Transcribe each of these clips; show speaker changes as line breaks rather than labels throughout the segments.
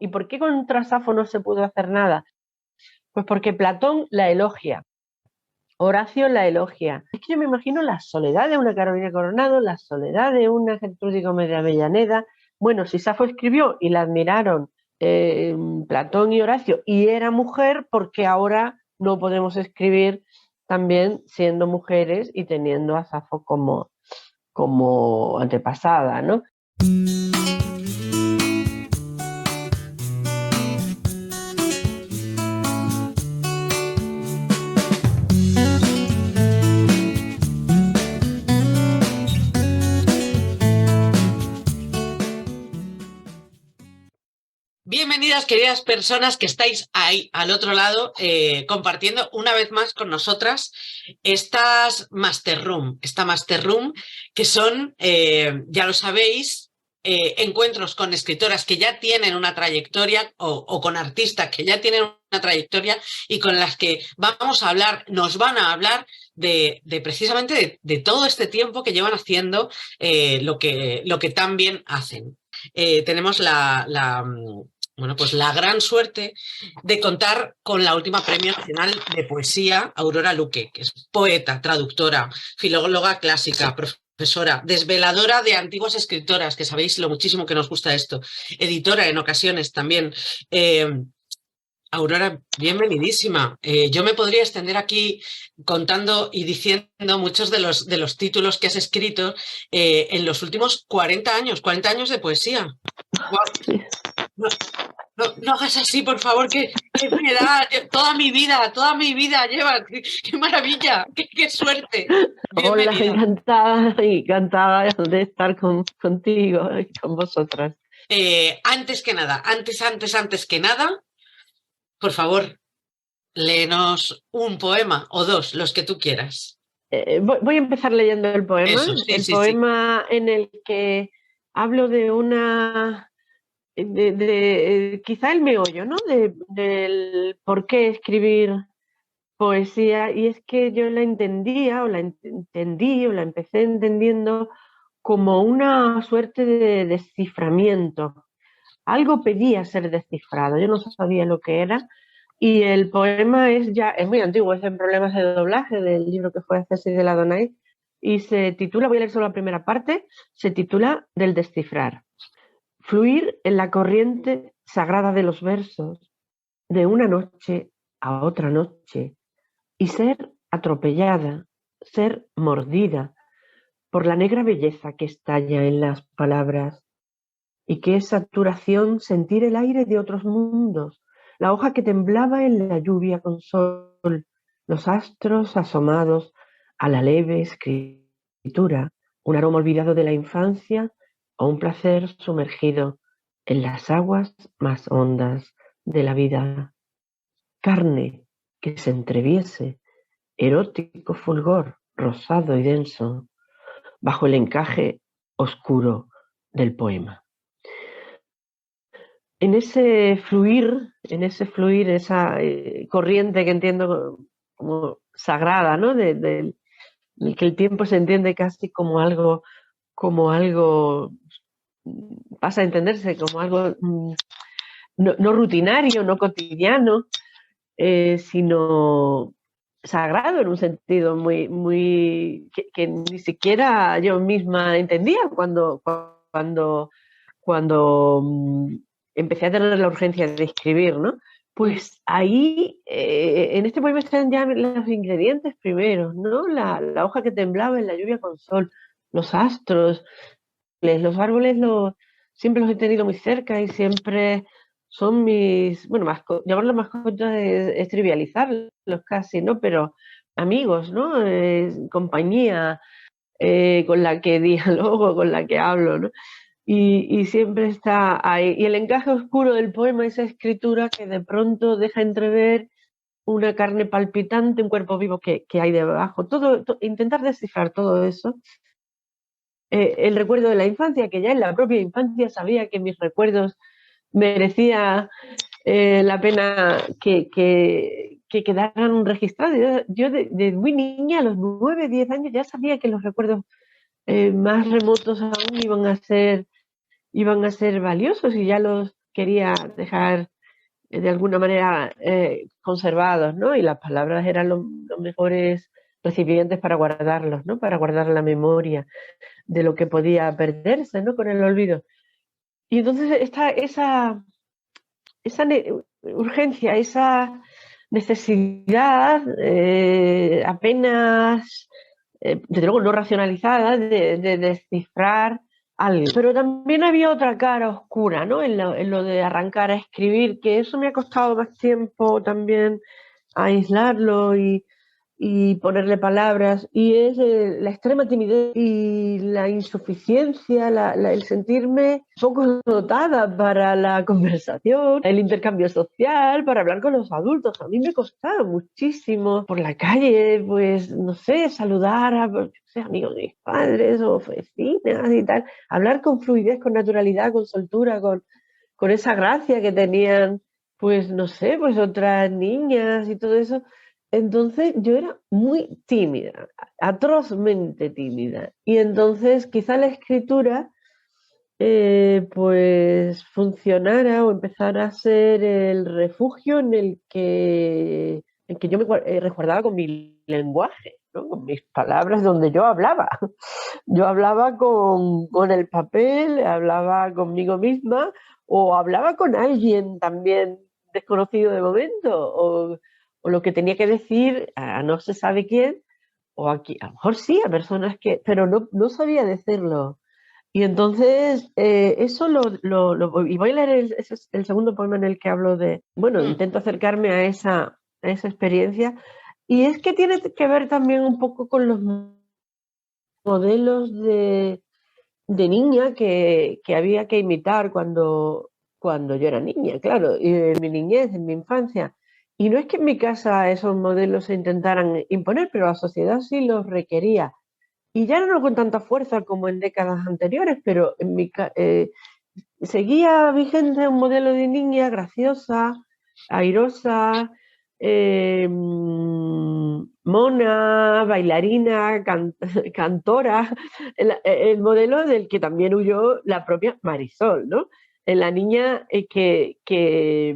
¿Y por qué contra Safo no se pudo hacer nada? Pues porque Platón la elogia, Horacio la elogia. Es que yo me imagino la soledad de una Carolina Coronado, la soledad de una Gertrudis Gómez de Avellaneda. Bueno, si Safo escribió y la admiraron Platón y Horacio y era mujer, ¿por qué ahora no podemos escribir también siendo mujeres y teniendo a Safo como antepasada, ¿no?
Bienvenidas, queridas personas que estáis ahí al otro lado compartiendo una vez más con nosotras esta Master Room que son, ya lo sabéis, encuentros con escritoras que ya tienen una trayectoria o con artistas que ya tienen una trayectoria y con las que vamos a hablar, nos van a hablar de precisamente de todo este tiempo que llevan haciendo lo que tan bien hacen. Tenemos bueno, pues la gran suerte de contar con la última Premio Nacional de Poesía, Aurora Luque, que es poeta, traductora, filóloga clásica, profesora, desveladora de antiguas escritoras, que sabéis lo muchísimo que nos gusta esto, editora en ocasiones también. Aurora, bienvenidísima. Yo me podría extender aquí contando y diciendo muchos de los títulos que has escrito en los últimos 40 años de poesía. Wow. No hagas así, por favor, que me da toda mi vida lleva. ¡Qué maravilla! ¡Qué suerte!
Hola, encantada de estar contigo y con vosotras.
Antes que nada, por favor, léenos un poema o dos, los que tú quieras.
Voy a empezar leyendo el poema.
Eso, sí,
el
sí,
poema en el que hablo de una... quizá el meollo, ¿no? Del por qué escribir poesía, y es que yo la entendía, o la entendí, o la empecé entendiendo como una suerte de desciframiento. Algo pedía ser descifrado, yo no sabía lo que era, y el poema es muy antiguo, es en Problemas de doblaje del libro que fue Ceci de la Donay, y se titula, voy a leer solo la primera parte, se titula Del descifrar. Fluir en la corriente sagrada de los versos, de una noche a otra noche, y ser atropellada, ser mordida por la negra belleza que estalla en las palabras, y qué saturación sentir el aire de otros mundos, la hoja que temblaba en la lluvia con sol, los astros asomados a la leve escritura, un aroma olvidado de la infancia o un placer sumergido en las aguas más hondas de la vida. Carne que se entreviese, erótico fulgor rosado y denso, bajo el encaje oscuro del poema. En ese fluir, esa corriente que entiendo como sagrada, ¿no? Que el tiempo se entiende casi como algo pasa a entenderse como algo no rutinario, no cotidiano, sino sagrado en un sentido que ni siquiera yo misma entendía cuando empecé a tener la urgencia de escribir, ¿no? Pues ahí, en este poema están ya los ingredientes primeros, ¿no? La hoja que temblaba en la lluvia con sol, los astros, los árboles siempre los he tenido muy cerca y siempre son bueno, llamarlos mascotas es trivializarlos casi, ¿no? Pero amigos, ¿no? Compañía con la que dialogo, con la que hablo, ¿no? Y siempre está ahí. Y el encaje oscuro del poema, esa escritura que de pronto deja entrever una carne palpitante, un cuerpo vivo que hay debajo. Intentar descifrar todo eso. El recuerdo de la infancia, que ya en la propia infancia sabía que mis recuerdos merecía la pena que quedaran registrados. Yo de muy niña, a los 9, 10 años, ya sabía que los recuerdos más remotos aún iban a ser valiosos, y ya los quería dejar de alguna manera conservados, ¿no? Y las palabras eran los mejores recipientes para guardarlos, ¿no? Para guardar la memoria de lo que podía perderse, ¿no? Con el olvido. Y entonces esa urgencia, esa necesidad apenas, desde luego no racionalizada, de descifrar algo. Pero también había otra cara oscura, ¿no? En lo de arrancar a escribir, que eso me ha costado más tiempo también aislarlo y ponerle palabras, y es la extrema timidez y la insuficiencia, el sentirme poco dotada para la conversación, el intercambio social, para hablar con los adultos. A mí me costaba muchísimo por la calle, pues, no sé, saludar a pues, no sé, amigos de mis padres o vecinas y tal, hablar con fluidez, con naturalidad, con soltura, con esa gracia que tenían, pues, no sé, pues otras niñas y todo eso. Entonces yo era muy tímida, atrozmente tímida. Y entonces quizá la escritura pues funcionara o empezara a ser el refugio en que yo me resguardaba con mi lenguaje, ¿no? Con mis palabras donde yo hablaba. Yo hablaba con el papel, hablaba conmigo misma o hablaba con alguien también desconocido de momento o lo que tenía que decir a no se sabe quién o aquí, a lo mejor sí, a personas que, pero no sabía decirlo. Y entonces, eso y voy a leer el segundo poema en el que hablo de, bueno,
Mm.
intento acercarme a esa experiencia, y es que tiene que ver también un poco con los modelos de niña que había que imitar cuando yo era niña, claro, y en mi niñez, en mi infancia. Y no es que en mi casa esos modelos se intentaran imponer, pero la sociedad sí los requería. Y ya no con tanta fuerza como en décadas anteriores, pero seguía vigente un modelo de niña graciosa, airosa, mona, bailarina, cantora, el modelo del que también huyó la propia Marisol, ¿no? En la niña que,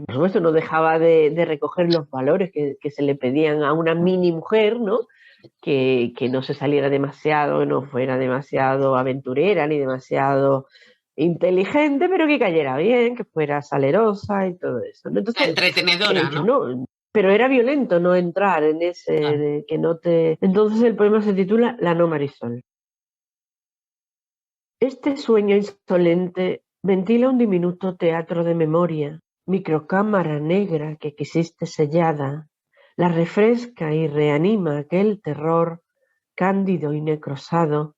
por supuesto, no dejaba de recoger los valores que se le pedían a una mini mujer, ¿no? Que no se saliera demasiado, que no fuera demasiado aventurera ni demasiado inteligente, pero que cayera bien, que fuera salerosa y todo eso, ¿no?
La
Entonces,
entretenedora,
yo
¿no?
no, pero era violento no entrar en ese
Claro.
de que no te... Entonces el poema se titula La no Marisol. Este sueño insolente ventila un diminuto teatro de memoria, microcámara negra que quisiste sellada, la refresca y reanima aquel terror cándido y necrosado,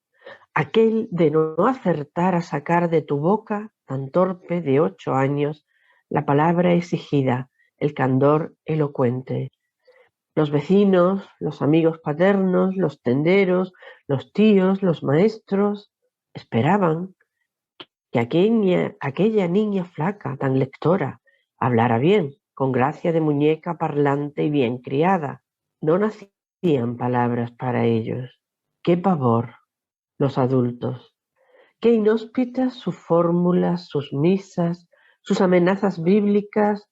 aquel de no acertar a sacar de tu boca, tan torpe de 8 años, la palabra exigida, el candor elocuente. Los vecinos, los amigos paternos, los tenderos, los tíos, los maestros, esperaban que aquella niña flaca, tan lectora, hablara bien, con gracia de muñeca parlante y bien criada. No nacían palabras para ellos. ¡Qué pavor! Los adultos. Qué inhóspitas sus fórmulas, sus misas, sus amenazas bíblicas,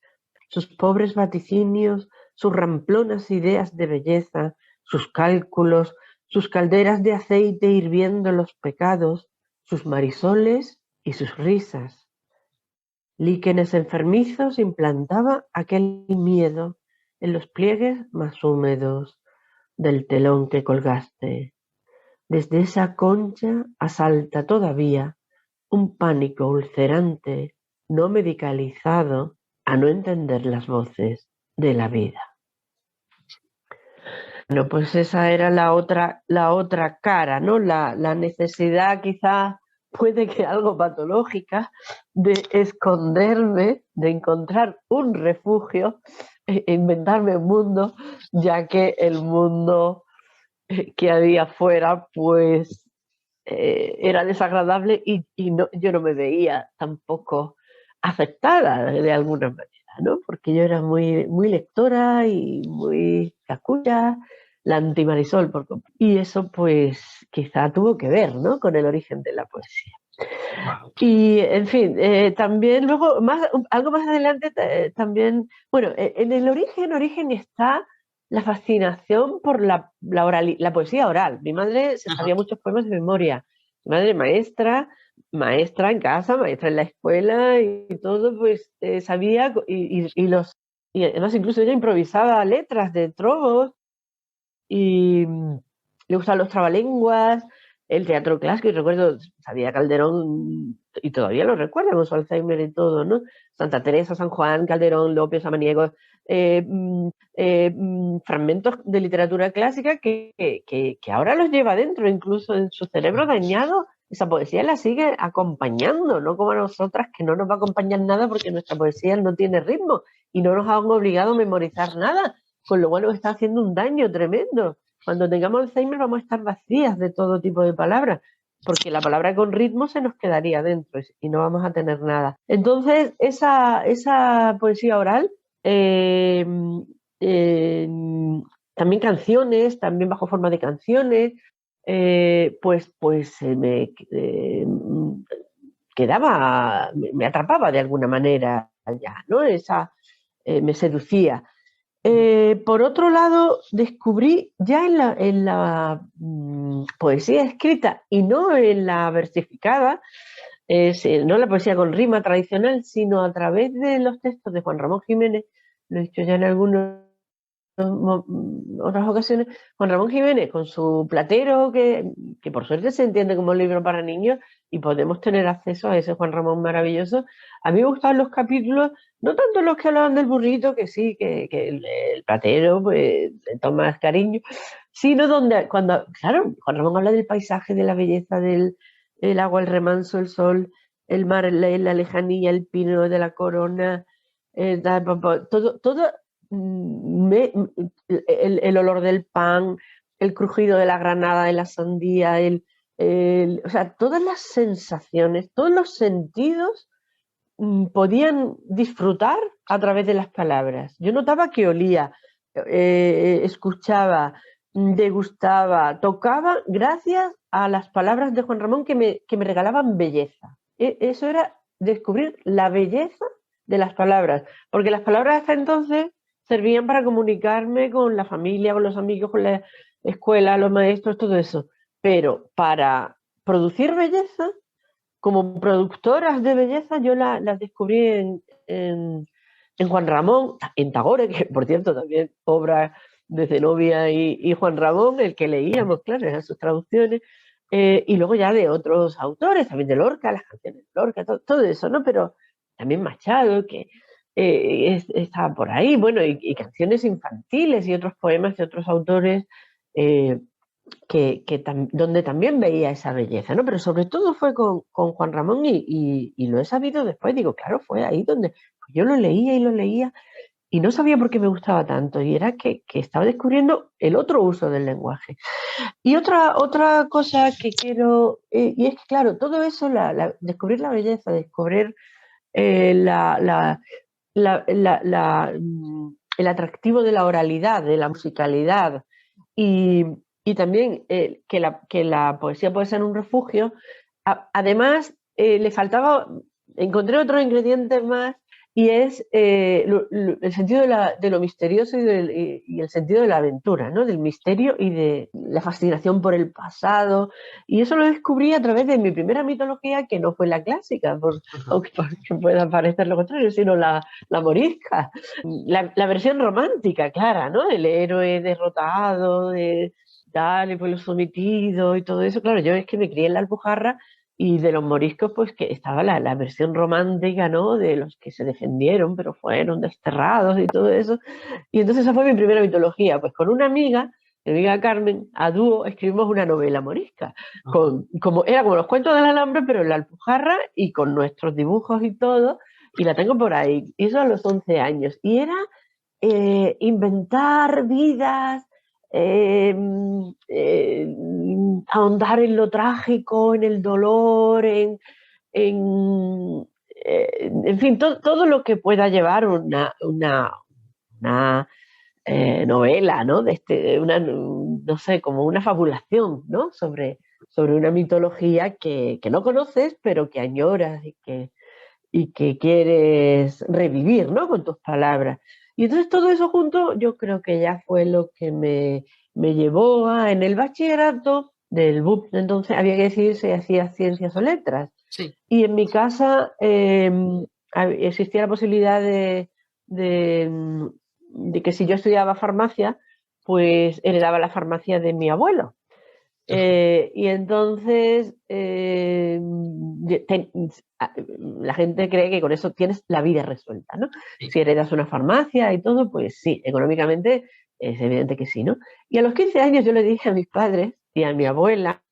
sus pobres vaticinios, sus ramplonas ideas de belleza, sus cálculos, sus calderas de aceite hirviendo los pecados, sus marisoles y sus risas. Líquenes enfermizos implantaba aquel miedo en los pliegues más húmedos del telón que colgaste. Desde esa concha asalta todavía un pánico ulcerante, no medicalizado, a no entender las voces de la vida. Bueno, pues esa era la otra cara, ¿no? La necesidad quizás puede que algo patológica de esconderme, de encontrar un refugio, inventarme un mundo, ya que el mundo que había afuera, pues era desagradable y yo no me veía tampoco aceptada de alguna manera, ¿no? Porque yo era muy lectora y muy cacucha, la antimarisol por completo. Y eso pues quizá tuvo que ver, ¿no? Con el origen de la poesía.
Wow.
Y, en fin, también luego, algo más adelante, también, bueno, en el origen está la fascinación por la poesía oral. Mi madre se
Ajá.
sabía muchos poemas de memoria. Mi madre maestra, maestra en casa, maestra en la escuela y todo, pues sabía, y además incluso ella improvisaba letras de trovos y le gustaban los trabalenguas, el teatro clásico, y recuerdo, sabía Calderón, y todavía lo recuerdo con su Alzheimer y todo, ¿no? Santa Teresa, San Juan, Calderón, López, Samaniego, fragmentos de literatura clásica que ahora los lleva dentro, incluso en su cerebro dañado, esa poesía la sigue acompañando, no como a nosotras, que no nos va a acompañar nada porque nuestra poesía no tiene ritmo y no nos han obligado a memorizar nada, con lo cual nos está haciendo un daño tremendo. Cuando tengamos Alzheimer vamos a estar vacías de todo tipo de palabras, porque la palabra con ritmo se nos quedaría dentro y no vamos a tener nada. Entonces, esa poesía oral, eh, eh, también canciones, también bajo forma de canciones, pues me atrapaba de alguna manera ya, ¿no? Me seducía. Por otro lado, descubrí ya en la poesía escrita y no en la versificada, no la poesía con rima tradicional, sino a través de los textos de Juan Ramón Jiménez, lo he dicho ya en algunos otras ocasiones, Juan Ramón Jiménez con su Platero, que por suerte se entiende como un libro para niños y podemos tener acceso a ese Juan Ramón maravilloso. A mí me gustaban los capítulos, no tanto los que hablaban del burrito, que sí, que el Platero pues le toma más cariño, sino cuando, claro, Juan Ramón habla del paisaje, de la belleza el agua, el remanso, el sol, el mar, la lejanía, el pino de la corona, todo el olor del pan, el crujido de la granada, de la sandía, o sea, todas las sensaciones, todos los sentidos podían disfrutar a través de las palabras. Yo notaba que olía, escuchaba, degustaba, tocaba gracias a las palabras de Juan Ramón que me regalaban belleza. Eso era descubrir la belleza de las palabras, porque las palabras hasta entonces servían para comunicarme con la familia, con los amigos, con la escuela, los maestros, todo eso. Pero para producir belleza, como productoras de belleza, yo las descubrí en Juan Ramón, en Tagore, que por cierto también obra de Zenobia y Juan Ramón, el que leíamos, claro, eran sus traducciones, y luego ya de otros autores, también de Lorca, las canciones de Lorca, todo eso, ¿no? Pero también Machado, que estaba por ahí, bueno, y canciones infantiles y otros poemas de otros autores, eh, donde también veía esa belleza, ¿no? Pero sobre todo fue con Juan Ramón y lo he sabido después, digo, claro, fue ahí donde yo lo leía y no sabía por qué me gustaba tanto y era que estaba descubriendo el otro uso del lenguaje. Y otra cosa que quiero, y es que claro, todo eso, descubrir la belleza, descubrir eh, la, la, el atractivo de la oralidad, de la musicalidad y, y también que la poesía puede ser un refugio. Además, le faltaba, encontré otros ingredientes más y es el sentido de lo misterioso y el sentido de la aventura, ¿no? Del misterio y de la fascinación por el pasado. Y eso lo descubrí a través de mi primera mitología, que no fue la clásica, aunque pueda parecer lo contrario, sino la morisca, la versión romántica, clara, ¿no? El héroe derrotado, el pueblo sometido y todo eso. Claro, yo es que me crié en la Alpujarra y de los moriscos, pues que estaba la versión romántica, ¿no? De los que se defendieron, pero fueron desterrados y todo eso. Y entonces esa fue mi primera mitología. Pues con una amiga, mi amiga Carmen, a dúo escribimos una novela morisca. Era como los cuentos del alambre, pero en la Alpujarra y con nuestros dibujos y todo. Y la tengo por ahí. Y eso a los 11 años. Y era inventar vidas, eh, ahondar en lo trágico, en el dolor, en fin, todo lo que pueda llevar una novela, ¿no? No sé, como una fabulación, ¿no? sobre una mitología que no conoces, pero que añoras y que quieres revivir, ¿no? Con tus palabras. Y entonces todo eso junto yo creo que ya fue lo que me llevó en el bachillerato del BUP, entonces había que decidir si hacía ciencias o letras.
Sí.
Y en mi casa existía la posibilidad de, que si yo estudiaba farmacia, pues heredaba la farmacia de mi abuelo. Y entonces la gente cree que con eso tienes la vida resuelta, ¿no?
Sí.
Si heredas una farmacia y todo, pues sí, económicamente es evidente que sí, ¿no? Y a los 15 años yo le dije a mis padres y a mi abuela,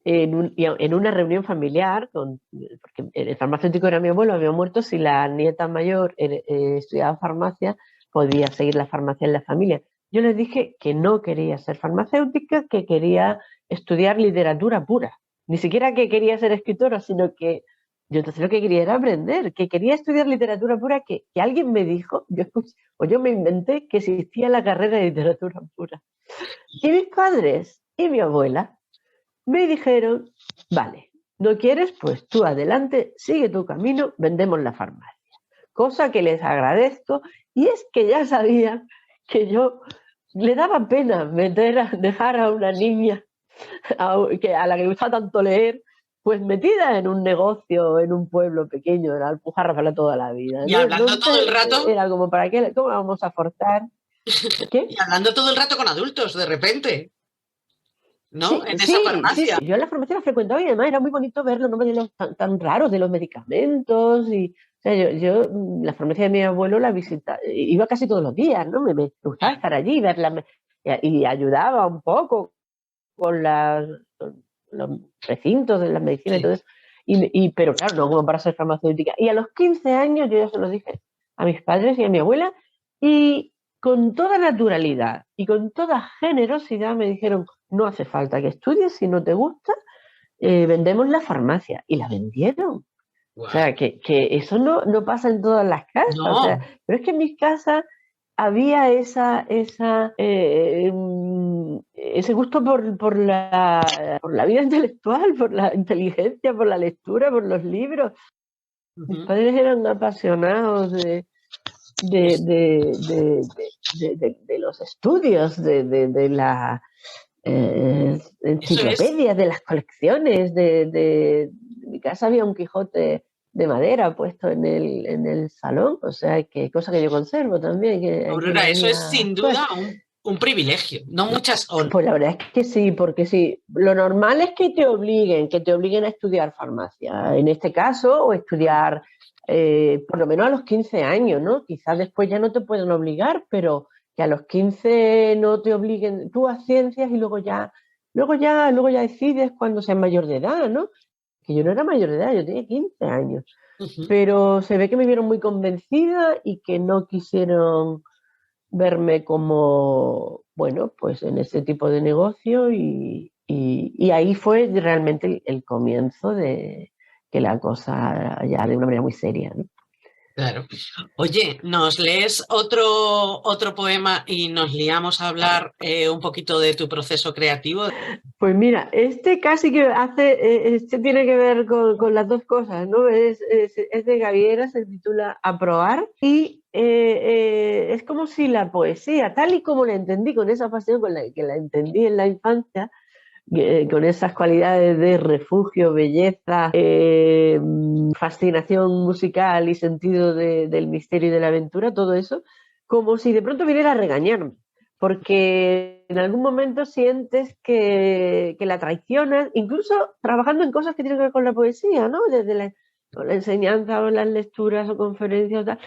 en una reunión familiar, porque el farmacéutico era mi abuelo, había muerto, si la nieta mayor estudiaba farmacia, podía seguir la farmacia en la familia. Yo les dije que no quería ser farmacéutica, que quería estudiar literatura pura. Ni siquiera que quería ser escritora, sino que yo entonces lo que quería era aprender, que quería estudiar literatura pura, que alguien me dijo, o yo me inventé que existía la carrera de literatura pura. Y mis padres y mi abuela me dijeron, vale, ¿no quieres? Pues tú adelante, sigue tu camino, vendemos la farmacia. Cosa que les agradezco, y es que ya sabían que yo le daba pena dejar a una niña a la que le gusta tanto leer, pues metida en un negocio, en un pueblo pequeño, en Alpujarra para toda la vida,
Y
¿no?
hablando todo el
Entonces
rato,
era como, ¿para qué? ¿Cómo la vamos a forzar? ¿Qué?
y hablando todo el rato con adultos, de repente, ¿no?
Sí,
En esa
sí, sí,
farmacia.
sí. Yo en la farmacia la frecuentaba y además era muy bonito ver los nombres tan raros de los medicamentos. O sea, la farmacia de mi abuelo la visitaba, iba casi todos los días, ¿no? Me gustaba estar allí, verla, y ayudaba un poco con con los recintos de las medicinas y
Sí.
todo eso. Pero claro, no como para ser farmacéutica. Y a los 15 años yo ya se lo dije a mis padres y a mi abuela, y con toda naturalidad y con toda generosidad me dijeron, no hace falta que estudies, si no te gusta, vendemos la farmacia. Y la vendieron. O
Wow.
sea, que eso no pasa en todas las casas. O sea,
No.
pero es que en mis casas había ese gusto por la vida intelectual, por la inteligencia, por la lectura, por los libros. Mis
Uh-huh.
padres eran apasionados
Pues
de los estudios, de las
eso es.
enciclopedias, de las colecciones. En mi casa había un Quijote de madera puesto en el salón, o sea, que cosa que yo conservo también, que
Aurora,
la
eso es
tenía.
sin
Pues,
duda un privilegio. No muchas.
pues la verdad es que sí, porque sí, lo normal es que te obliguen a estudiar farmacia, en este caso, o estudiar por lo menos a los 15 años, ¿no? Quizás después ya no te pueden obligar, pero que a los 15 no te obliguen, tú a ciencias y luego ya decides cuando seas mayor de edad, ¿no? Que yo no era mayor de edad, yo tenía 15 años,
Uh-huh.
pero se ve que me vieron muy convencida y que no quisieron verme como, bueno, pues en ese tipo de negocio, y ahí fue realmente el comienzo de que la cosa ya de una manera muy seria, ¿no?
Claro. Oye, ¿nos lees otro poema y nos liamos a hablar un poquito de tu proceso creativo?
Pues mira, este casi que este tiene que ver con las dos cosas, ¿no? Es de Gaviera, se titula Aprobar, y es como si la poesía, tal y como la entendí, con esa pasión con la que la entendí en la infancia, con esas cualidades de refugio, belleza, fascinación musical y sentido del misterio y de la aventura, todo eso, como si de pronto viniera a regañarme, porque en algún momento sientes que la traicionas, incluso trabajando en cosas que tienen que ver con la poesía, ¿no? Desde la enseñanza o las lecturas o conferencias o tal.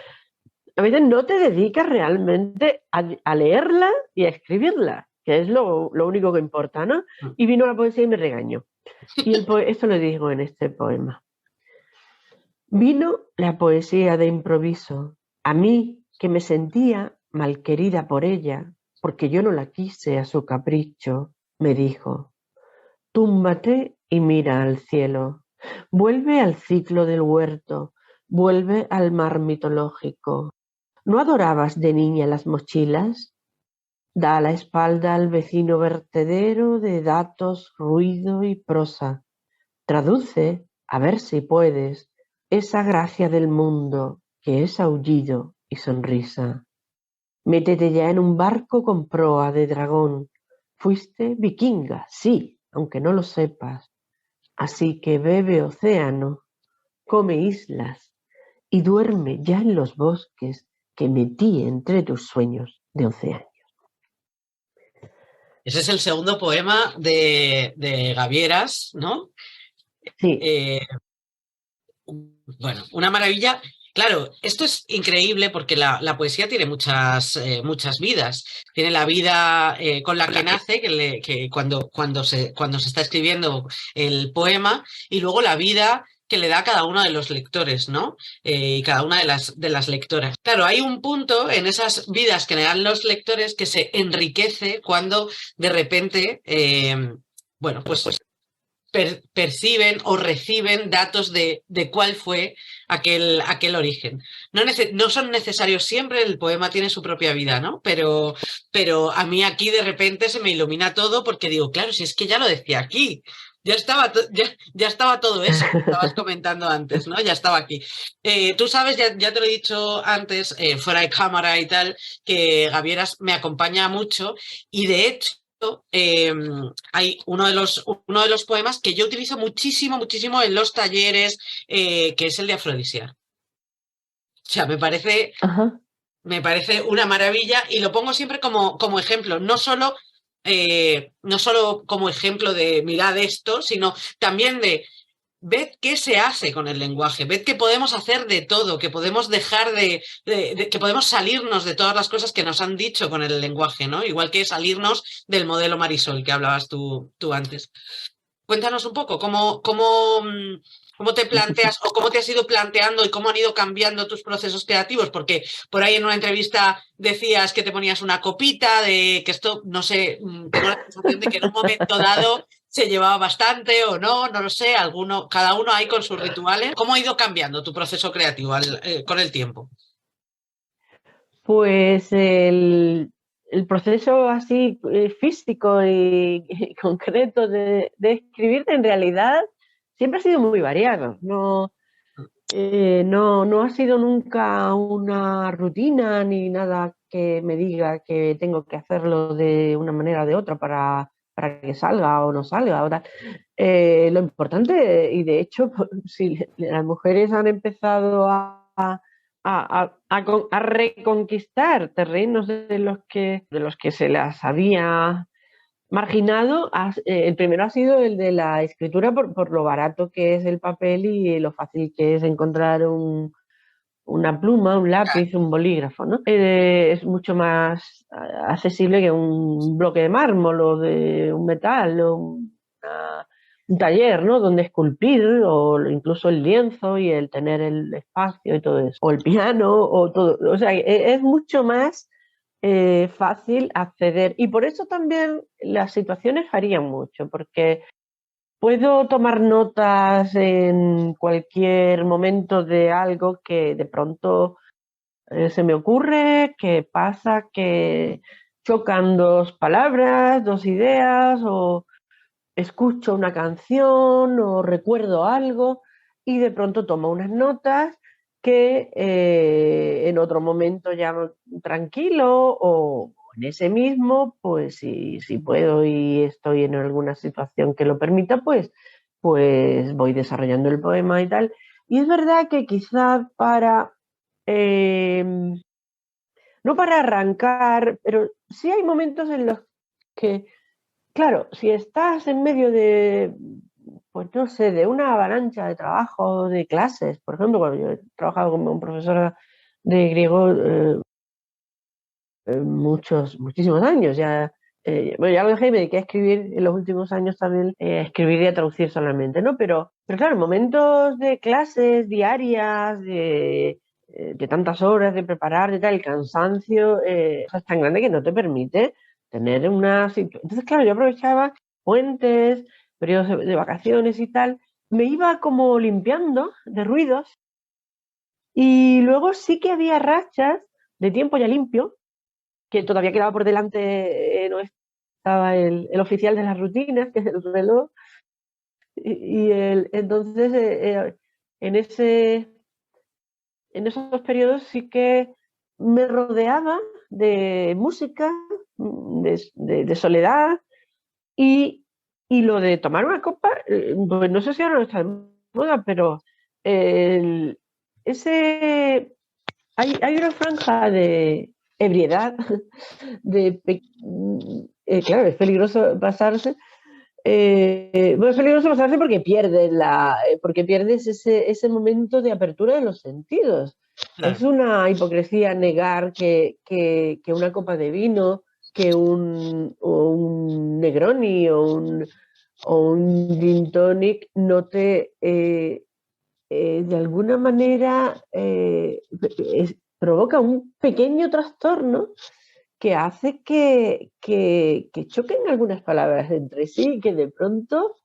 A veces no te dedicas realmente a leerla y a escribirla, que es lo único que importa, ¿no? Y vino la poesía y me regañó. Y esto lo digo en este poema. Vino la poesía de improviso, a mí que me sentía malquerida por ella, porque yo no la quise a su capricho, me dijo, túmbate y mira al cielo, vuelve al ciclo del huerto, vuelve al mar mitológico. ¿No adorabas de niña las mochilas? Da la espalda al vecino vertedero de datos, ruido y prosa. Traduce, a ver si puedes, esa gracia del mundo que es aullido y sonrisa. Métete ya en un barco con proa de dragón. Fuiste vikinga, sí, aunque no lo sepas. Así que bebe océano, come islas y duerme ya en los bosques que metí entre tus sueños de océano.
Ese es el segundo poema de Gavieras, ¿no?
Sí,
Eh, bueno, una maravilla. Claro, esto es increíble porque la poesía tiene muchas vidas. Tiene la vida con la que nace, que cuando se está escribiendo el poema, y luego la vida que le da a cada uno de los lectores, ¿no? Y cada una de las lectoras. Claro, hay un punto en esas vidas que le dan los lectores que se enriquece cuando de repente, bueno, pues perciben o reciben datos de cuál fue aquel origen. No son necesarios siempre, el poema tiene su propia vida, ¿no? Pero a mí aquí de repente se me ilumina todo porque digo, claro, si es que ya lo decía aquí. Ya estaba todo eso que estabas comentando antes, ¿no? Ya estaba aquí. Tú sabes, ya te lo he dicho antes, fuera de cámara y tal, que Gavieras me acompaña mucho y de hecho eh, hay uno de los poemas que yo utilizo muchísimo en los talleres, que es el de Afrodisia. O sea,
ajá.
me parece una maravilla y lo pongo siempre como ejemplo, no solo como ejemplo de mirad esto, sino también de ved qué se hace con el lenguaje, ved que podemos hacer de todo, que podemos dejar que podemos salirnos de todas las cosas que nos han dicho con el lenguaje, ¿no? Igual que salirnos del modelo Marisol que hablabas tú antes. Cuéntanos un poco cómo te planteas o cómo te has ido planteando y cómo han ido cambiando tus procesos creativos, porque por ahí en una entrevista decías que te ponías una copita, de que esto, no sé, tengo la sensación de que en un momento dado se llevaba bastante o no lo sé, cada uno ahí con sus rituales. ¿Cómo ha ido cambiando tu proceso creativo con el tiempo?
Pues el proceso así físico y concreto de escribir en realidad siempre ha sido muy variado. No ha sido nunca una rutina ni nada que me diga que tengo que hacerlo de una manera o de otra para que salga o no salga. O tal. Lo importante, y de hecho, si las mujeres han empezado a reconquistar terrenos de los que se las había marginado, el primero ha sido el de la escritura por lo barato que es el papel y lo fácil que es encontrar una pluma, un lápiz, un bolígrafo, ¿no? Es mucho más accesible que un bloque de mármol o de un metal o un taller, ¿no? Donde esculpir o incluso el lienzo y el tener el espacio y todo eso. O el piano o todo. O sea, es mucho más fácil acceder. Y por eso también las situaciones varían mucho, porque puedo tomar notas en cualquier momento de algo que de pronto se me ocurre, que pasa, que chocan dos palabras, dos ideas, o escucho una canción, o recuerdo algo, y de pronto tomo unas notas que en otro momento ya tranquilo o en ese mismo, pues si puedo y estoy en alguna situación que lo permita, pues voy desarrollando el poema y tal. Y es verdad que quizás eh, no para arrancar, pero sí hay momentos en los que, claro, si estás en medio de, pues no sé, de una avalancha de trabajo, de clases, por ejemplo, cuando yo he trabajado como profesora de griego muchísimos años, bueno, ya lo dejé y me dediqué a escribir en los últimos años también, a escribir y a traducir solamente, ¿no? Pero claro, momentos de clases diarias, de tantas horas de preparar, de tal, el cansancio es tan grande que no te permite tener Entonces, claro, yo aprovechaba puentes, periodos de vacaciones y tal, me iba como limpiando de ruidos y luego sí que había rachas de tiempo ya limpio que todavía quedaba por delante, no estaba el oficial de las rutinas, que es el reloj, entonces en en esos periodos sí que me rodeaba de música, de soledad, y, y lo de tomar una copa, pues no sé si ahora no está de moda, pero el- ese, hay una franja de ebriedad, claro, es peligroso pasarse. Bueno, es peligroso pasarse porque porque pierdes ese momento de apertura de los sentidos. Es
Claro.
una hipocresía negar que una copa de vino, o un Negroni o un gin tonic no te, de alguna manera, provoca un pequeño trastorno que hace que choquen algunas palabras entre sí y que de pronto,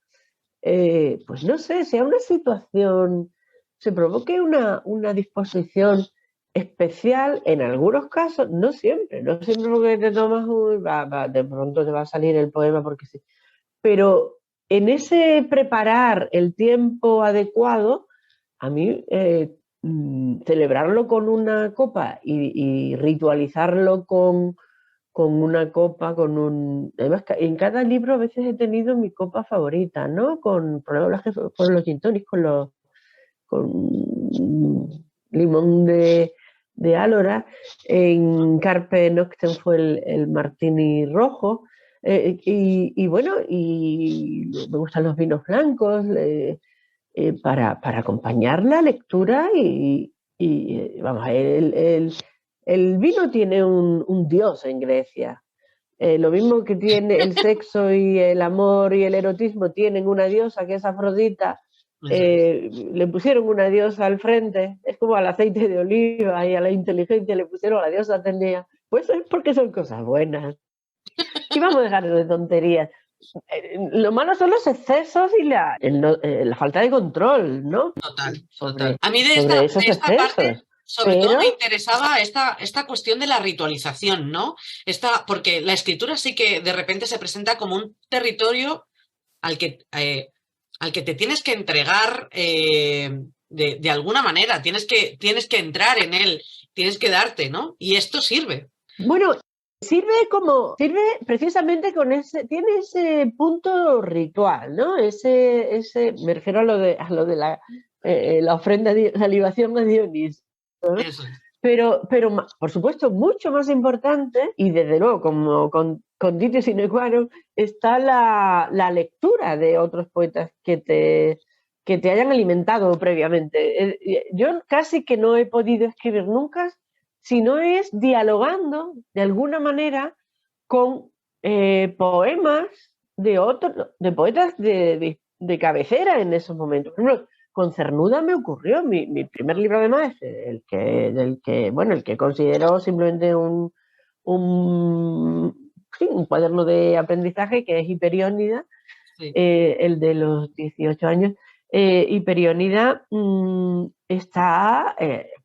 pues no sé, sea una situación, se provoque una disposición especial en algunos casos, no siempre porque te tomas de pronto te va a salir el poema porque sí, pero en ese preparar el tiempo adecuado, a mí celebrarlo con una copa y ritualizarlo con una copa, Además, en cada libro a veces he tenido mi copa favorita, ¿no? Por ejemplo, con los gin tonics, con limón de Álora. En Carpe Noctem fue el martini rojo. Y bueno, y me gustan los vinos blancos para acompañar la lectura vamos, el vino tiene un dios en Grecia. Lo mismo que tiene el sexo y el amor y el erotismo, tienen una diosa que es Afrodita.
Eso es.
Le pusieron una diosa al frente, es como al aceite de oliva y a la inteligencia le pusieron a la diosa Atenea. Pues es porque son cosas buenas. Y vamos a dejar de tonterías. Lo malo son los excesos y la falta de control, ¿no?
Total, total.
Sobre,
A mí
sobre
de
esos
esta parte,
excesos.
sobre todo me
Pero
interesaba esta cuestión de la ritualización, ¿no? Porque la escritura sí que de repente se presenta como un territorio al al que te tienes que entregar de alguna manera, tienes que entrar en él, tienes que darte, ¿no? Y esto sirve.
bueno, sirve precisamente tiene ese punto ritual, ¿no? Me refiero a lo de la ofrenda de la libación a Dionisio, ¿no?
Eso es.
Pero por supuesto, mucho más importante, y desde luego como conditio sine qua non, está la lectura de otros poetas que te hayan alimentado previamente. Yo casi que no he podido escribir nunca si no es dialogando de alguna manera con poemas de poetas de cabecera en esos momentos. Por ejemplo, con Cernuda me ocurrió, mi primer libro además, el que considero simplemente sí, un cuaderno de aprendizaje, que es Hiperiónida,
Sí.
el de los 18 años. Hiperiónida está,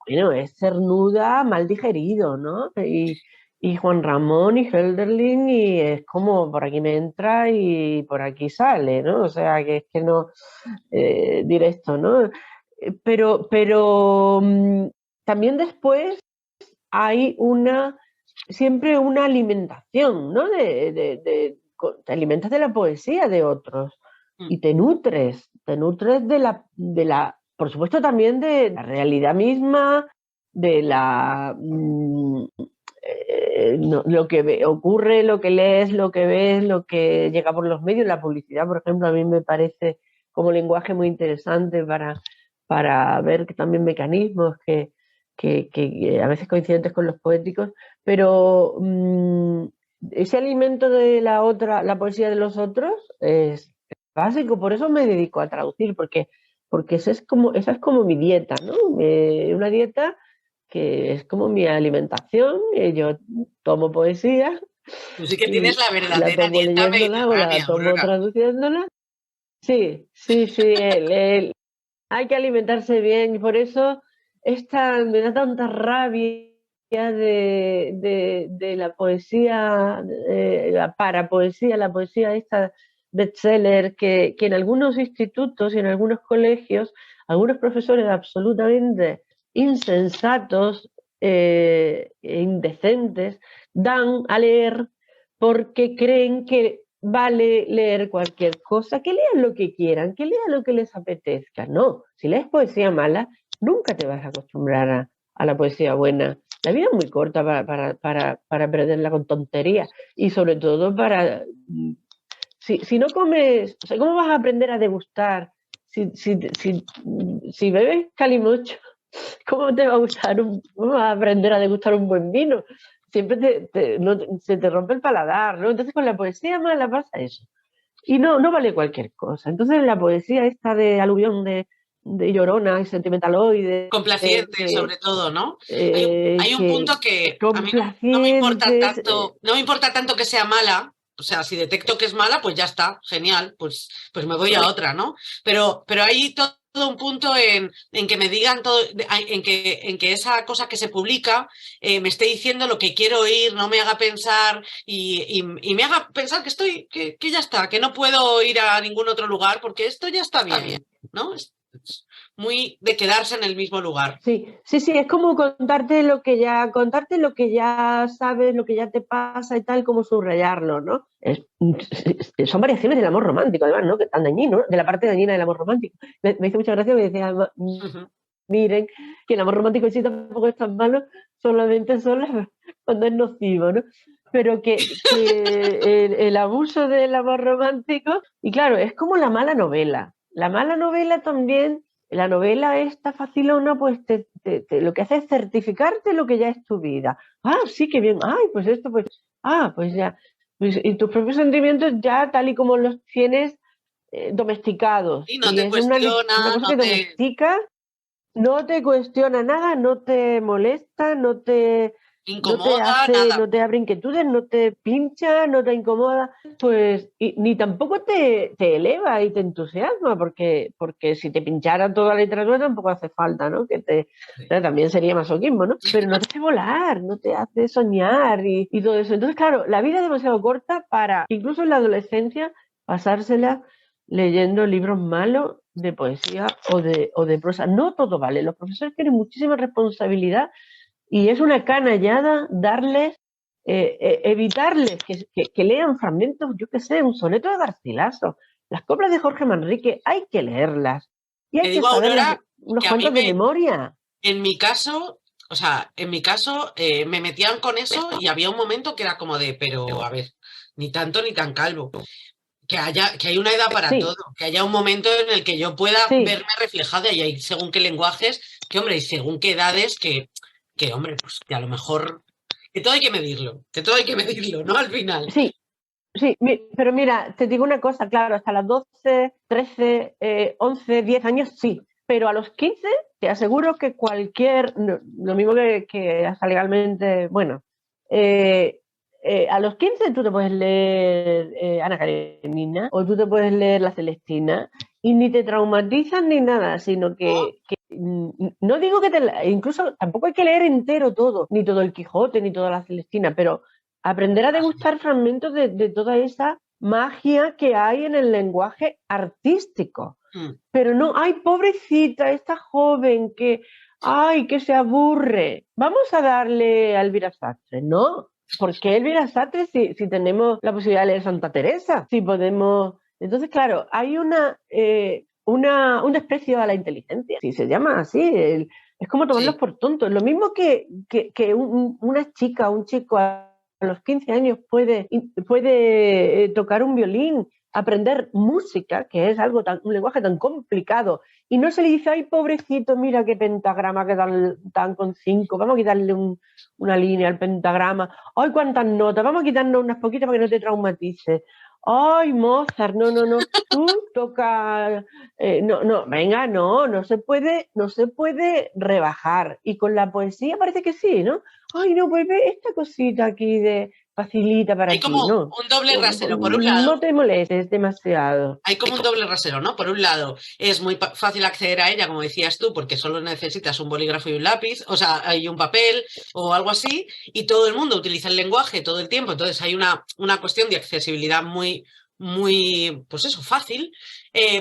bueno, es Cernuda mal digerido, ¿no? Y Juan Ramón y Hölderlin, y es como por aquí me entra y por aquí sale, ¿no? O sea, que es que no, directo, ¿no? Pero también después hay siempre una alimentación, ¿no? Te alimentas de la poesía de otros
Mm.
y te nutres por supuesto también de la realidad misma, de lo que ocurre, lo que lees, lo que ves, lo que llega por los medios. La publicidad, por ejemplo, a mí me parece como lenguaje muy interesante para ver que también mecanismos que a veces coincidentes con los poéticos, pero ese alimento de la poesía de los otros es básico, por eso me dedico a traducir, porque esa es como mi dieta, ¿no? Una dieta que es como mi alimentación, yo tomo poesía
Tú sí que tienes
y
la
la
verdadera
tomo
dieta
leyéndola o la
mediterránea,
tomo
Aurora.
traduciéndola. Sí, sí, sí, hay que alimentarse bien y por eso me da tanta rabia de la poesía, la parapoesía, la poesía esta bestseller, que en algunos institutos y en algunos colegios, algunos profesores absolutamente insensatos e indecentes dan a leer porque creen que vale leer cualquier cosa, que lean lo que quieran, que lean lo que les apetezca. No, si lees poesía mala, nunca te vas a acostumbrar a la poesía buena. La vida es muy corta para perderla con tonterías y sobre todo para... Si no comes, o sea, ¿cómo vas a aprender a degustar? Si bebes calimocho, ¿cómo te va a gustar cómo vas a aprender a degustar un buen vino? Siempre se te rompe el paladar, ¿no? Entonces con la poesía mala pasa eso. Y no vale cualquier cosa. Entonces la poesía esta de aluvión de llorona y sentimentaloide,
Complaciente,
que,
sobre todo, ¿no? Hay un
que
punto que a mí no me importa
complacientes,
tanto, no me importa tanto que sea mala. O sea, si detecto que es mala, pues ya está, genial, pues me voy a otra, ¿no? Pero hay todo un punto en que me digan todo, en que esa cosa que se publica me esté diciendo lo que quiero oír, no me haga pensar y me haga pensar que ya está, que no puedo ir a ningún otro lugar porque esto ya está bien, ¿no? Es muy de quedarse en el mismo lugar.
sí, es como contarte lo que ya sabes, lo que ya te pasa y tal, como subrayarlo, ¿no? Son variaciones del amor romántico, además, ¿no? Que tan dañino, ¿no? De la parte dañina del amor romántico. Me hizo mucha gracia que decía, miren, que el amor romántico en sí tampoco es tan malo, solamente cuando es nocivo, ¿no? Pero que el abuso del amor romántico, y claro, es como la mala novela. La mala novela también, la novela esta facilona, pues lo que hace es certificarte lo que ya es tu vida. Ah, sí, qué bien. Ay, pues esto, pues ya. Pues, y tus propios sentimientos ya tal y como los tienes domesticados.
Y no
Y
te
es una
cuestiona,
cosa
no
que
te
domestica, no te cuestiona nada, no te molesta, no te
incomoda,
hace,
nada.
no te abre inquietudes, no te pincha, no te incomoda, pues, ni tampoco te eleva y te entusiasma, porque si te pinchara toda la literatura tampoco hace falta, ¿no? También sería masoquismo, ¿no? Pero no te hace volar, no te hace soñar y todo eso. Entonces, claro, la vida es demasiado corta para, incluso en la adolescencia, pasársela leyendo libros malos de poesía o de prosa. No todo vale. Los profesores tienen muchísima responsabilidad y es una canallada evitarles que lean fragmentos, yo qué sé, un soneto de Garcilaso. Las coplas de Jorge Manrique hay que leerlas y
Te
hay que
digo,
saberlas
Aurora,
unos
que a mí
cuantos de memoria.
en mi caso, o sea, en mi caso me metían con eso y había un momento que era como de, pero a ver, ni tanto ni tan calvo. Que hay una edad para todo,
Sí,
que haya un momento en el que yo pueda
sí,
verme reflejada y hay según qué lenguajes, que hombre, y según qué edades, que hombre, pues que a lo mejor, que todo hay que medirlo, que todo hay que medirlo, ¿no? Al final.
sí, sí, pero mira, te digo una cosa, claro, hasta las 12, 13, 11, 10 años, sí, pero a los 15 te aseguro que lo mismo que hasta legalmente, bueno, eh, a los 15 tú te puedes leer Ana Karenina o tú te puedes leer La Celestina y ni te traumatizan ni nada, sino no digo incluso tampoco hay que leer entero todo, ni todo el Quijote, ni toda La Celestina, pero aprender a degustar fragmentos de toda esa magia que hay en el lenguaje artístico.
Mm.
Pero no, ay, pobrecita, esta joven que se aburre. Vamos a darle a Elvira Sastre, ¿no? ¿Por qué Elvira Sastre si tenemos la posibilidad de leer Santa Teresa? Si podemos... Entonces, claro, hay un desprecio a la inteligencia, si se llama así, es como tomarlos
Sí,
por tontos. Lo mismo que una chica, un chico a los 15 años puede tocar un violín, aprender música, que es un lenguaje tan complicado, y no se le dice, ay, pobrecito, mira qué pentagrama que dan con 5, vamos a quitarle una línea al pentagrama, ay, cuántas notas, vamos a quitarnos unas poquitas para que no te traumatice. Ay, Mozart, no, tú toca, venga, no se puede rebajar. Y con la poesía parece que sí, ¿no? Ay, no, pues ve esta cosita aquí facilita para
Hay
ti,
como
¿no?
un doble rasero. Por un
No
lado,
te molestes demasiado.
hay como un doble rasero, ¿no? Por un lado, es muy fácil acceder a ella, como decías tú, porque solo necesitas un bolígrafo y un lápiz, o sea, hay un papel o algo así, y todo el mundo utiliza el lenguaje todo el tiempo, entonces hay una cuestión de accesibilidad muy, pues eso, fácil,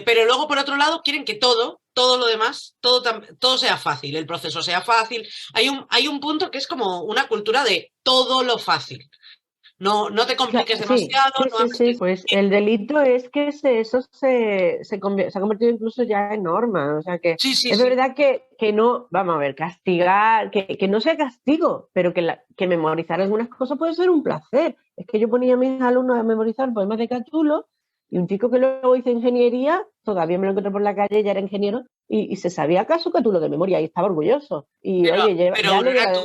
pero luego, por otro lado, quieren que todo lo demás, todo sea fácil, el proceso sea fácil. Hay un punto que es como una cultura de todo lo fácil. No, no te compliques
Sí,
demasiado,
sí,
no
sí,
hagas
sí.
esto.
Pues el delito es que eso se ha convertido incluso ya en norma. O sea que
Sí, sí,
es
sí.
verdad que no, vamos a ver, castigar, que no sea castigo, pero que memorizar algunas cosas puede ser un placer. Es que yo ponía a mis alumnos a memorizar poemas de Catulo y un chico que luego hizo ingeniería, todavía me lo encontré por la calle, ya era ingeniero, y se sabía acaso Catulo de memoria y estaba orgulloso. Y
Pero,
oye,
pero
ya lo
Aurora,
lleva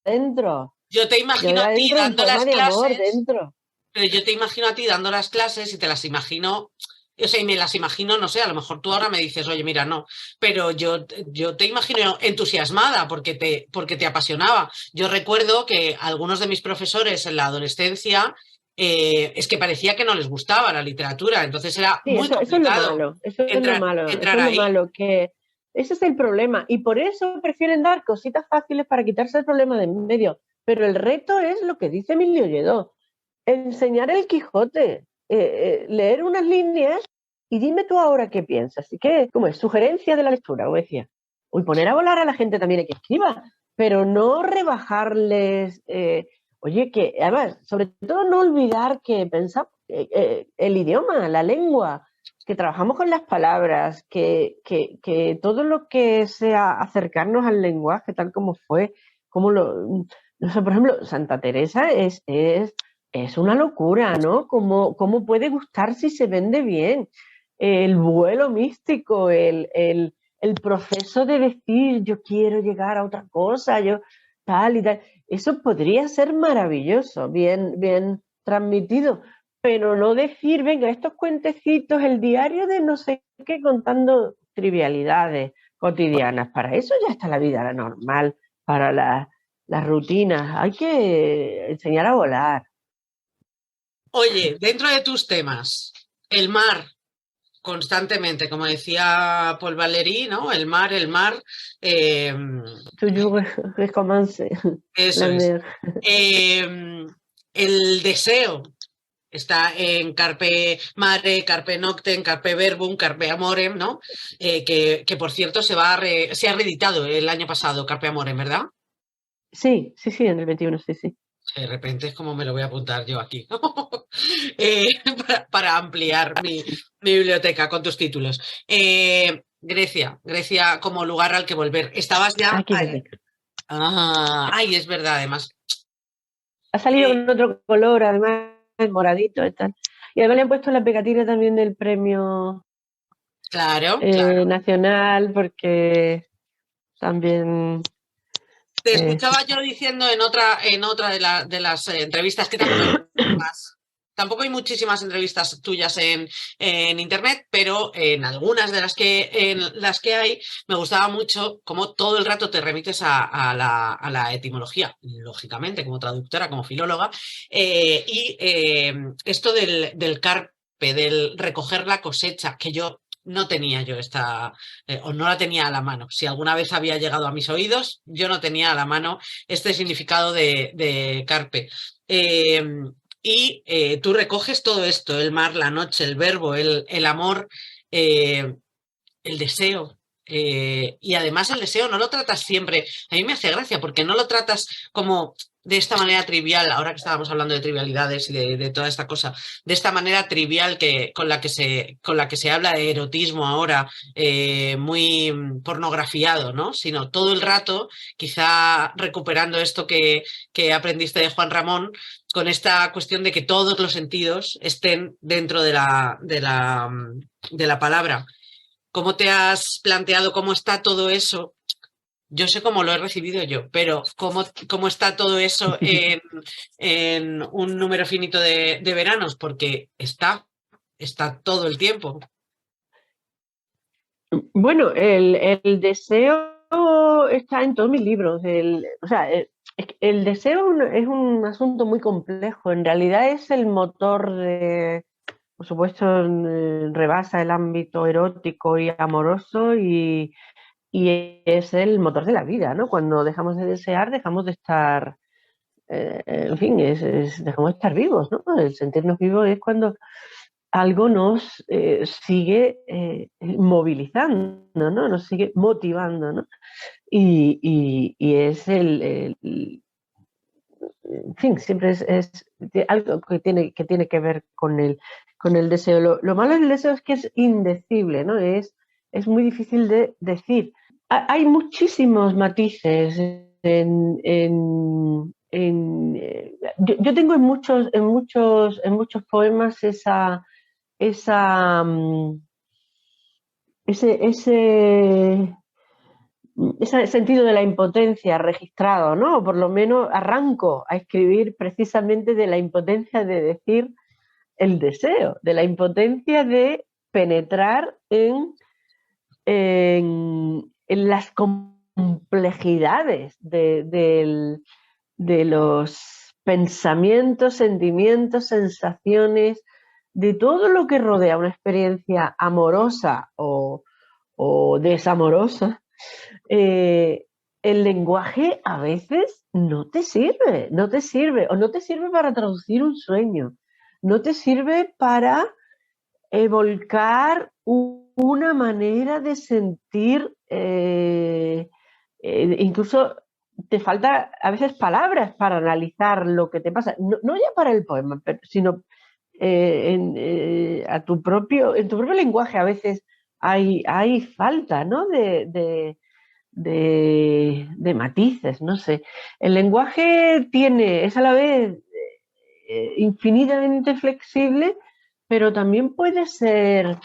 dentro,
yo te imagino
lleva
a ti
dentro un
dando
poema
las
de amor
clases,
dentro.
pero yo te imagino a ti dando las clases y te las imagino, o sea, y me las imagino, no sé, a lo mejor tú ahora me dices, oye, mira, no, pero yo te imagino entusiasmada porque te apasionaba. Yo recuerdo que algunos de mis profesores en la adolescencia es que parecía que no les gustaba la literatura, entonces era
Sí,
muy
eso es lo
complicado
malo, eso es lo
entrar,
malo, eso
entrar
es lo
ahí.
malo, que ese es el problema. Y por eso prefieren dar cositas fáciles para quitarse el problema de en medio. Pero el reto es lo que dice Emilio Lledó, enseñar el Quijote, leer unas líneas y dime tú ahora qué piensas. Así que, como es, sugerencia de la lectura, como decía. Uy, poner a volar a la gente también hay que escriba, pero no rebajarles. Oye, que además, sobre todo no olvidar que pensamos el idioma, la lengua, que trabajamos con las palabras, que todo lo que sea acercarnos al lenguaje tal como fue, como no sé, por ejemplo, Santa Teresa es una locura, ¿no? ¿Cómo puede gustar si se vende bien? El vuelo místico, el proceso de decir yo quiero llegar a otra cosa, yo tal y tal. Eso podría ser maravilloso, bien transmitido, pero no decir, venga, estos cuentecitos, el diario de no sé qué, contando trivialidades cotidianas. Para eso ya está la vida normal, para las rutinas. Hay que enseñar a volar.
Oye, dentro de tus temas, el mar, constantemente, como decía Paul Valéry, ¿no? El mar, eh,
Toujours recommence
eso
la
es.
mer.
El deseo está en Carpe Mare, Carpe Noctem, Carpe Verbum, Carpe Amorem, ¿no? Que por cierto se ha reeditado el año pasado, Carpe Amorem, ¿verdad?
Sí, sí, sí, en el 21, sí, sí.
De repente es como me lo voy a apuntar yo aquí, eh, para ampliar mi biblioteca con tus títulos. Grecia como lugar al que volver. Estabas ya
Aquí
ahí.
desde.
Ay, es verdad, además.
Ha salido
Eh,
con otro color, además, moradito y tal. Y además le han puesto la pegatina también del premio
claro, claro.
nacional, porque también.
Te
eh,
escuchaba yo diciendo en otra de las entrevistas que tampoco hay muchísimas, entrevistas tuyas en internet, pero en algunas en las que hay, me gustaba mucho cómo todo el rato te remites a la etimología, lógicamente, como traductora, como filóloga, y esto del carpe, del recoger la cosecha, que yo no tenía yo o no la tenía a la mano. Si alguna vez había llegado a mis oídos, yo no tenía a la mano este significado de carpe. Eh, y tú recoges todo esto, el mar, la noche, el verbo, el amor, eh, el deseo. Y además el deseo no lo tratas siempre, a mí me hace gracia porque no lo tratas como de esta manera trivial, ahora que estábamos hablando de trivialidades y de toda esta cosa, de esta manera trivial con la que se habla de erotismo ahora, muy pornografiado, ¿no? Sino todo el rato, quizá recuperando esto que aprendiste de Juan Ramón, con esta cuestión de que todos los sentidos estén dentro de la palabra. ¿Cómo te has planteado cómo está todo eso? Yo sé cómo lo he recibido yo, pero ¿cómo está todo eso en un número finito de veranos? Porque está todo el tiempo.
bueno, el deseo está en todos mis libros. O sea, El deseo es un asunto muy complejo. En realidad es el motor de, por supuesto, rebasa el ámbito erótico y amoroso y es el motor de la vida, ¿no? Cuando dejamos de desear, dejamos de estar, en fin, dejamos de estar vivos, ¿no? El sentirnos vivos es cuando algo nos sigue movilizando, ¿no? Nos sigue motivando, ¿no? Y es en fin, siempre es algo que tiene que ver con el deseo. Lo malo del deseo es que es indecible, ¿no? Es muy difícil de decir. Hay muchísimos matices yo tengo en muchos poemas esa, ese, ese ese sentido de la impotencia registrado, ¿no? O por lo menos arranco a escribir precisamente de la impotencia de decir el deseo, de la impotencia de penetrar en las complejidades de los pensamientos, sentimientos, sensaciones, de todo lo que rodea una experiencia amorosa o desamorosa. eh, el lenguaje a veces no te sirve, o no te sirve para traducir un sueño, no te sirve para volcar una manera de sentir, incluso te falta a veces palabras para analizar lo que te pasa, no ya para el poema, sino en tu propio lenguaje a veces hay falta, ¿no? De matices, no sé. El lenguaje es a la vez infinitamente flexible, pero también puede sentir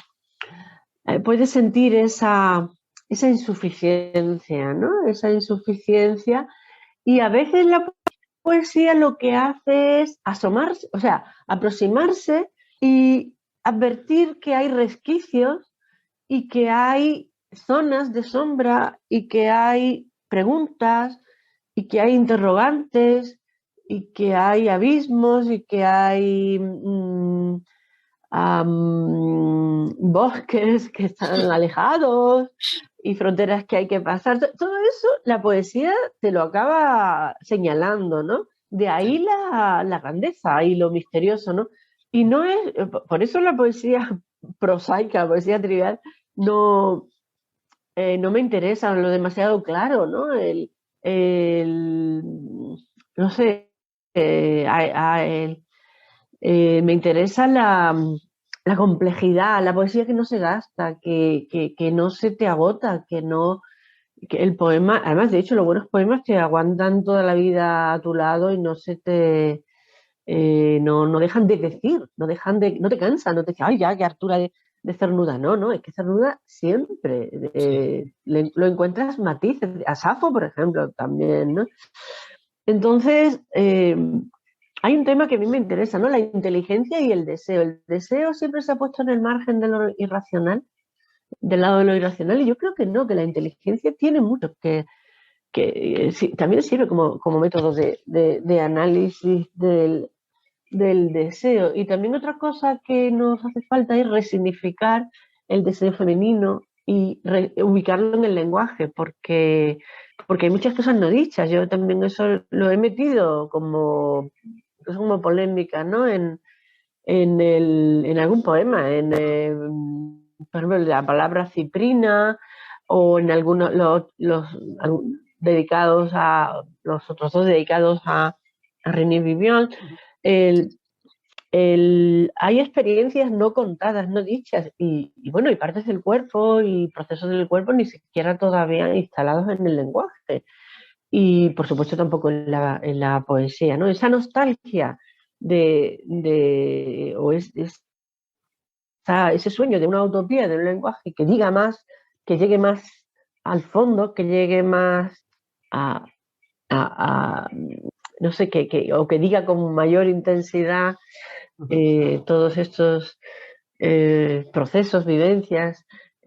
esa insuficiencia, ¿no? Esa insuficiencia, y a veces la poesía lo que hace es asomarse, o sea, aproximarse y advertir que hay resquicios y que hay zonas de sombra y que hay preguntas y que hay interrogantes y que hay abismos y que hay bosques que están alejados y fronteras que hay que pasar. Todo eso la poesía te lo acaba señalando, ¿no? De ahí la grandeza y lo misterioso, ¿no? Y no es, por eso la poesía prosaica, la poesía trivial, no, no me interesa lo demasiado claro, ¿no? El- no sé, me interesa la complejidad, la poesía que no se gasta, que no se te agota, que el poema, además de hecho los buenos poemas te aguantan toda la vida a tu lado y no dejan de decir, no te cansan, no te dicen, ay, ya, qué hartura de cernuda. No, no, es que cernuda siempre.
Sí.
Lo encuentras matices, a Safo, por ejemplo, también, ¿no? Entonces, hay un tema que a mí me interesa, ¿no? La inteligencia y el deseo. El deseo siempre se ha puesto en el margen de lo irracional, del lado de lo irracional, y yo creo que no, que la inteligencia tiene mucho que sí, también sirve como método de análisis del deseo. Y también otra cosa que nos hace falta es resignificar el deseo femenino y ubicarlo en el lenguaje, porque hay muchas cosas no dichas. Yo también eso lo he metido como polémica, ¿no? En algún poema, por ejemplo, la palabra ciprina, o en algunos dedicados los otros dos dedicados a René Vivian. El, hay experiencias no contadas, no dichas, y bueno, y partes del cuerpo y procesos del cuerpo ni siquiera todavía instalados en el lenguaje. Y por supuesto tampoco en la poesía, ¿no? Esa nostalgia ese sueño de una utopía, de un lenguaje que diga más, que llegue más al fondo, que llegue más a, a no sé, o que diga con mayor intensidad todos estos procesos, vivencias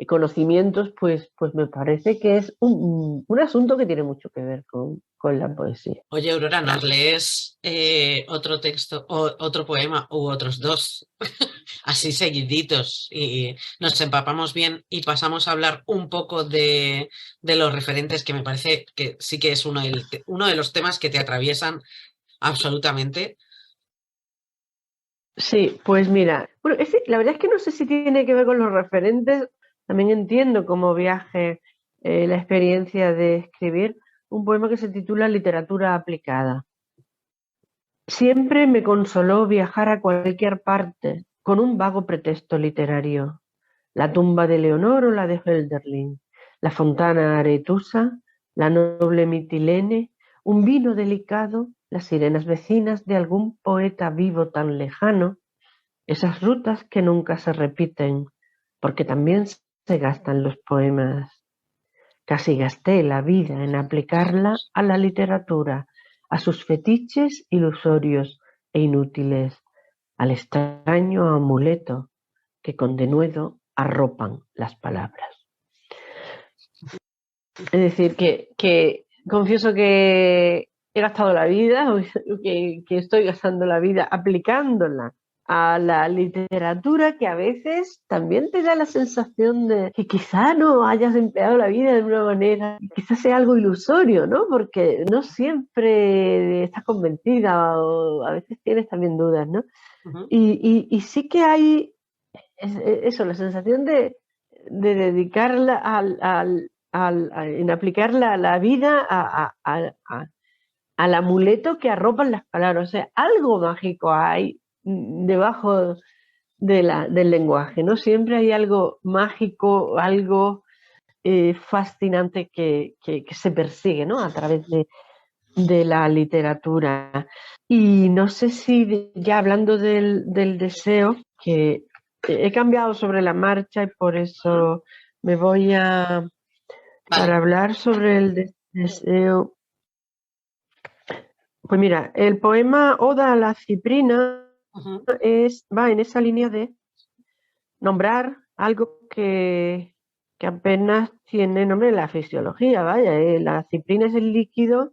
conocimientos, pues me parece que es un asunto que tiene mucho que ver con la poesía.
Oye, Aurora, ¿nos lees otro texto, o otro poema u otros dos? Así seguiditos y nos empapamos bien y pasamos a hablar un poco de los referentes, que me parece que sí que es uno de los temas que te atraviesan absolutamente.
Sí, pues mira, bueno, la verdad es que no sé si tiene que ver con los referentes, también entiendo como viaje la experiencia de escribir un poema que se titula Literatura aplicada. Siempre me consoló viajar a cualquier parte con un vago pretexto literario. La tumba de Leonor o la de Hölderlin, la fontana aretusa, la noble Mitilene, un vino delicado, las sirenas vecinas de algún poeta vivo tan lejano, esas rutas que nunca se repiten, porque también se gastan los poemas. Casi gasté la vida en aplicarla a la literatura, a sus fetiches ilusorios e inútiles, al extraño amuleto que con denuedo arropan las palabras. Es decir, que confieso que he gastado la vida, que estoy gastando la vida aplicándola a la literatura, que a veces también te da la sensación de que quizá no hayas empleado la vida de una manera, quizás sea algo ilusorio, ¿no? Porque no siempre estás convencida o a veces tienes también dudas, ¿no?
Uh-huh.
Y sí que hay eso, la sensación de dedicarla en aplicar la vida al amuleto que arropan las palabras. O sea, algo mágico hay debajo del lenguaje, ¿no? Siempre hay algo mágico, algo fascinante que se persigue, ¿no? A través de la literatura. Y no sé si ya hablando del deseo, que he cambiado sobre la marcha y por eso me voy para hablar sobre el deseo. Pues mira, el poema Oda a la Ciprina va en esa línea de nombrar algo que apenas tiene nombre en la fisiología, vaya, la ciprina es el líquido,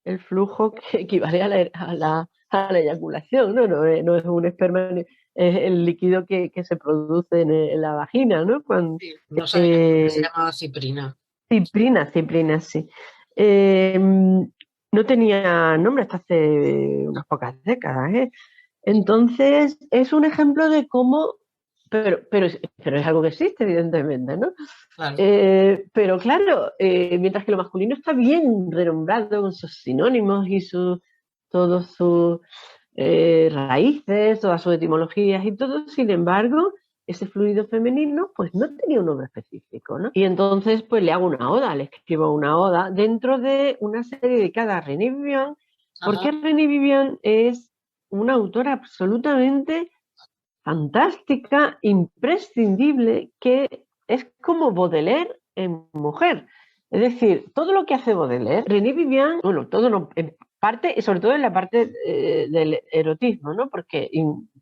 el flujo que equivale a la eyaculación, ¿no? No es un esperma, es el líquido que se produce en la vagina, ¿no? Cuando,
Sí, no sabía que se llamaba ciprina.
Ciprina, sí. No tenía nombre hasta hace unas pocas décadas, ¿eh? Entonces, es un ejemplo de cómo, pero es algo que existe, evidentemente, ¿no?
Claro.
Pero claro, mientras que lo masculino está bien renombrado con sus sinónimos y todos sus raíces, todas sus etimologías y todo, sin embargo, ese fluido femenino pues no tenía un nombre específico, ¿no? Y entonces pues le hago una oda, le escribo una oda dentro de una serie dedicada a René Vivian, porque René Vivian es una autora absolutamente fantástica, imprescindible, que es como Baudelaire en mujer. Es decir, todo lo que hace Baudelaire, René Vivian, bueno, todo no, en parte, y sobre todo en la parte del erotismo, ¿no? Porque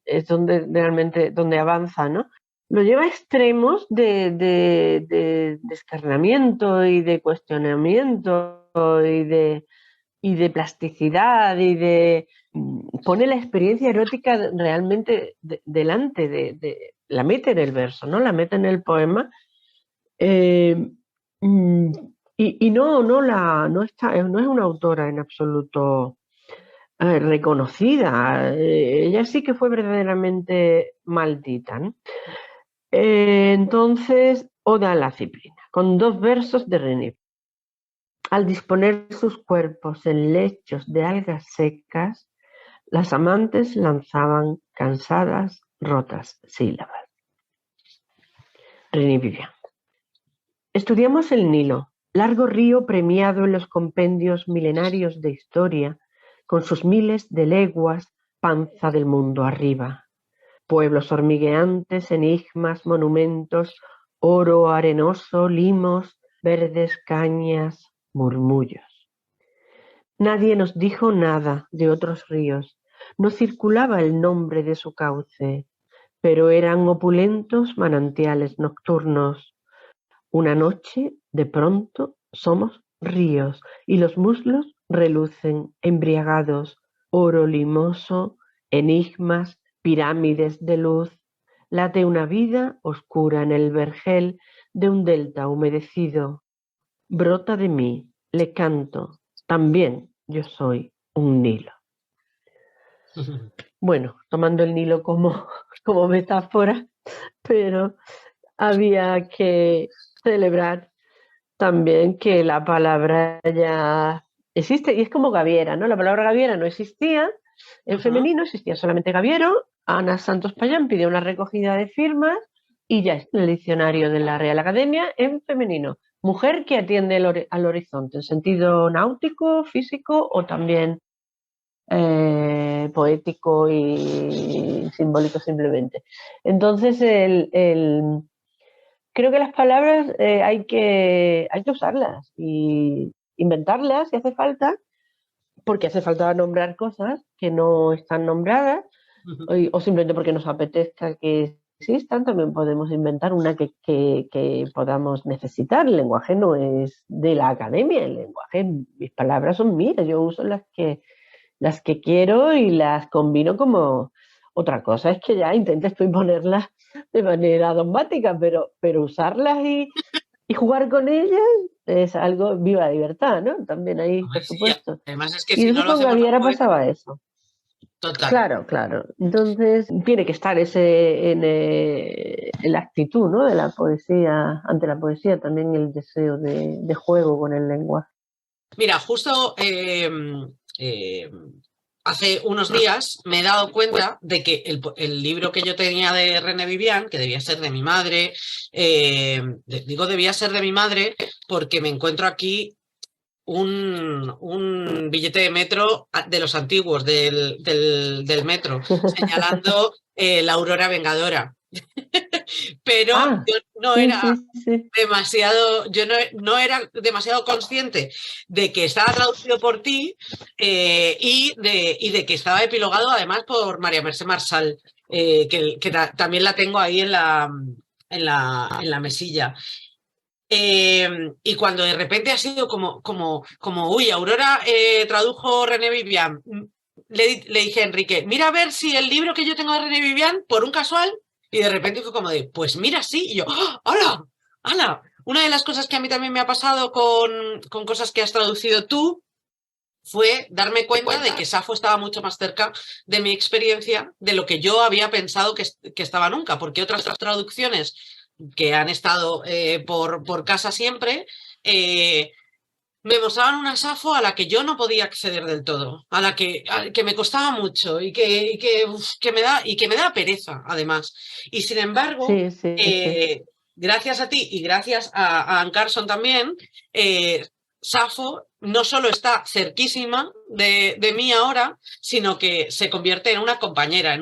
es donde realmente donde avanza, ¿no? Lo lleva a extremos de descarnamiento y de cuestionamiento y de plasticidad y de pone la experiencia erótica realmente delante la mete en el verso, ¿no? La mete en el poema y no es una autora en absoluto reconocida. Ella sí que fue verdaderamente maldita, ¿no? Entonces, Oda a la Ciprina, con 2 versos de René. Al disponer sus cuerpos en lechos de algas secas, las amantes lanzaban cansadas, rotas sílabas. René Vivian. Estudiamos el Nilo, largo río premiado en los compendios milenarios de historia, con sus miles de leguas, panza del mundo arriba. Pueblos hormigueantes, enigmas, monumentos, oro arenoso, limos, verdes cañas, murmullos. Nadie nos dijo nada de otros ríos, no circulaba el nombre de su cauce, pero eran opulentos manantiales nocturnos, Una noche, de pronto, somos ríos y los muslos relucen, embriagados, oro limoso, enigmas, pirámides de luz. Late una vida oscura en el vergel de un delta humedecido. Brota de mí, le canto, también yo soy un Nilo. Bueno, tomando el Nilo como, como metáfora, pero había que celebrar también que la palabra ya existe y es como Gaviera, ¿no? La palabra Gaviera no existía en femenino, existía solamente Gaviero. Ana Santos Payán pidió una recogida de firmas y ya está en el diccionario de la Real Academia en femenino. Mujer que atiende al horizonte en sentido náutico, físico o también poético y simbólico simplemente. Entonces, creo que las palabras hay que usarlas y inventarlas si hace falta, porque hace falta nombrar cosas que no están nombradas o simplemente porque nos apetezca que existan. También podemos inventar una que podamos necesitar. El lenguaje no es de la academia, el lenguaje, mis palabras son mías, yo uso las que quiero y las combino como otra cosa. Es que ya intentes tú imponerlas de manera dogmática, pero usarlas y jugar con ellas es algo, viva la libertad, ¿no? También ahí, por
Sí,
supuesto.
además es que
Y
si no
entonces
lo
con
hacemos los
Gaviera
poetas,
pasaba eso.
total.
Claro, claro. Entonces tiene que estar ese en la actitud, ¿no? De la poesía, ante la poesía, también el deseo de juego con el lenguaje.
Mira, justo hace unos días me he dado cuenta de que el libro que yo tenía de René Vivian, que debía ser de mi madre, digo debía ser de mi madre porque me encuentro aquí un billete de metro de los antiguos, del metro, señalando la aurora vengadora. Pero
Ah,
yo no
sí,
era
sí, sí.
demasiado, yo no era demasiado consciente de que estaba traducido por ti y de que estaba epilogado además por María Mercè Marçal, que también la tengo ahí en la mesilla. Y cuando de repente ha sido uy, Aurora tradujo René Vivian, le dije a Enrique, mira a ver si el libro que yo tengo de René Vivian, por un casual, y de repente fue como de, pues mira, sí, y yo, ¡hola! ¡Hala! Una de las cosas que a mí también me ha pasado con cosas que has traducido tú fue darme cuenta de que Safo estaba mucho más cerca de mi experiencia de lo que yo había pensado que estaba nunca, porque otras traducciones que han estado por casa siempre, me mostraban una Safo a la que yo no podía acceder del todo, que me costaba mucho que me da pereza, además. Y sin embargo,
Sí, sí, sí.
gracias a ti y gracias a Anne Carson también, Safo no solo está cerquísima de mí ahora, sino que se convierte en una compañera,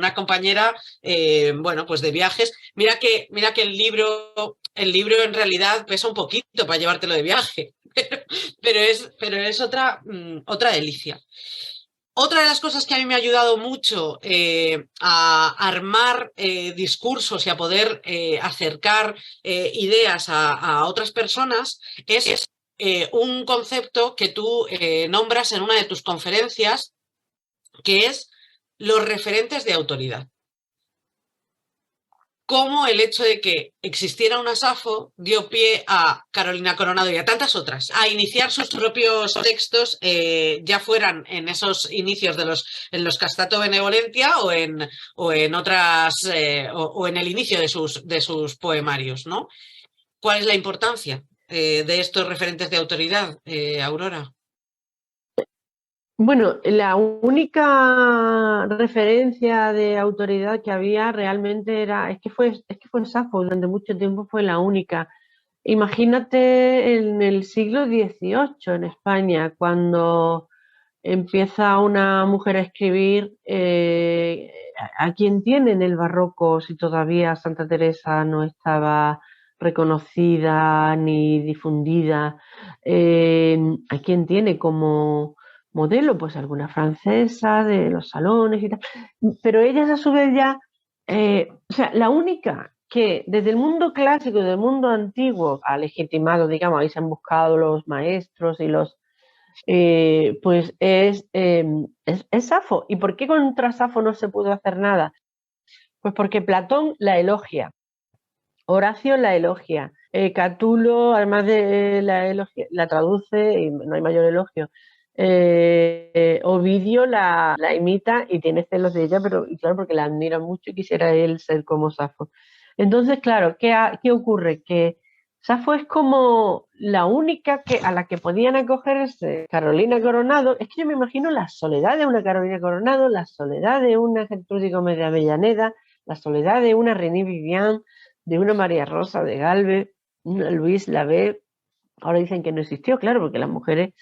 bueno, pues de viajes. Mira que el libro en realidad pesa un poquito para llevártelo de viaje, pero es otra delicia. Otra de las cosas que a mí me ha ayudado mucho a armar discursos y a poder acercar ideas a otras personas es un concepto que tú nombras en una de tus conferencias, que es los referentes de autoridad. Cómo el hecho de que existiera una Safo dio pie a Carolina Coronado y a tantas otras a iniciar sus propios textos, ya fueran en esos inicios en los Castato Benevolentia o en otras o en el inicio de sus poemarios, ¿no? ¿Cuál es la importancia de estos referentes de autoridad, Aurora?
Bueno, la única referencia de autoridad que había realmente es que fue Safo, durante mucho tiempo fue la única. Imagínate en el siglo XVIII en España, cuando empieza una mujer a escribir, ¿a quién tiene en el barroco si todavía Santa Teresa no estaba reconocida ni difundida? ¿A quién tiene como modelo? Pues alguna francesa de los salones y tal. Pero ellas a su vez ya, o sea, la única que desde el mundo clásico, del mundo antiguo, ha legitimado, digamos, ahí se han buscado los maestros y los, pues es Safo. ¿Y por qué contra Safo no se pudo hacer nada? Pues porque Platón la elogia, Horacio la elogia, Catulo, además de la elogia, la traduce y no hay mayor elogio. Ovidio la imita y tiene celos de ella, pero y claro, porque la admira mucho y quisiera él ser como Safo. Entonces, claro, ¿qué ocurre? Que Safo es como la única a la que podían acogerse Carolina Coronado. Es que yo me imagino la soledad de una Carolina Coronado, la soledad de una Gertrudis Gómez de Avellaneda, la soledad de una René Vivian, de una María Rosa de Galvez, una Luis Labé. Ahora dicen que no existió, claro, porque las mujeres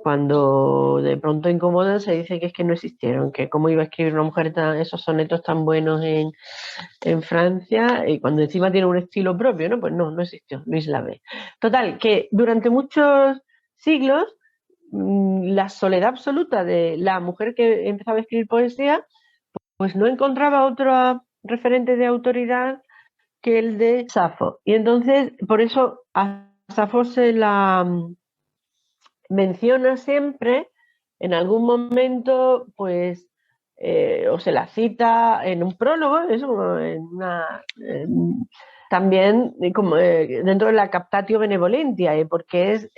cuando de pronto incomodan se dice que es que no existieron, que cómo iba a escribir una mujer esos sonetos tan buenos en Francia y cuando encima tiene un estilo propio, ¿no? Pues no existió, Luis Labé. Total, que durante muchos siglos la soledad absoluta de la mujer que empezaba a escribir poesía, pues no encontraba otro referente de autoridad que el de Safo. Y entonces, por eso a Safo se la menciona siempre, en algún momento, pues, o se la cita en un prólogo, eso, también como, dentro de la Captatio Benevolentia, porque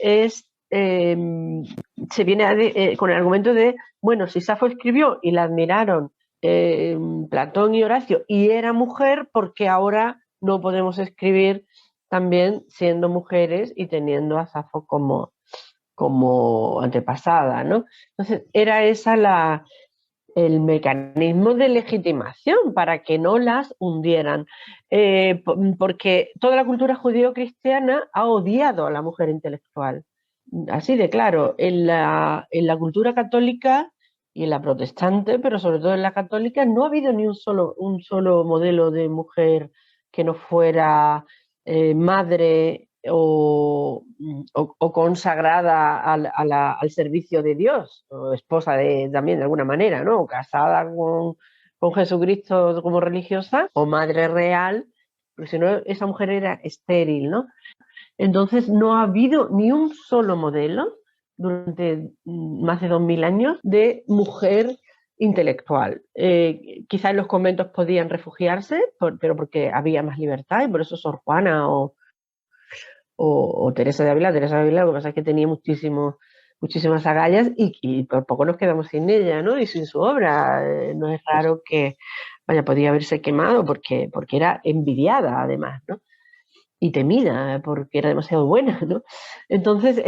se viene con el argumento de, bueno, si Safo escribió y la admiraron Platón y Horacio y era mujer, porque ahora no podemos escribir también siendo mujeres y teniendo a Safo como antepasada, ¿no? Entonces, era esa el mecanismo de legitimación para que no las hundieran, porque toda la cultura judío-cristiana ha odiado a la mujer intelectual, así de claro, en la cultura católica y en la protestante, pero sobre todo en la católica, no ha habido ni un solo modelo de mujer que no fuera madre o consagrada al servicio de Dios, o esposa también de alguna manera, ¿no? O casada con Jesucristo como religiosa, o madre real, porque si no, esa mujer era estéril, ¿no? Entonces no ha habido ni un solo modelo durante más de 2000 años de mujer intelectual. Quizá en los conventos podían refugiarse, pero porque había más libertad, y por eso Sor Juana o Teresa de Ávila. Teresa de Ávila, lo que pasa es que tenía muchísimas agallas y por poco nos quedamos sin ella, ¿no? Y sin su obra. No es raro que, vaya, podía haberse quemado porque era envidiada además, ¿no? Y temida porque era demasiado buena, ¿no? Entonces,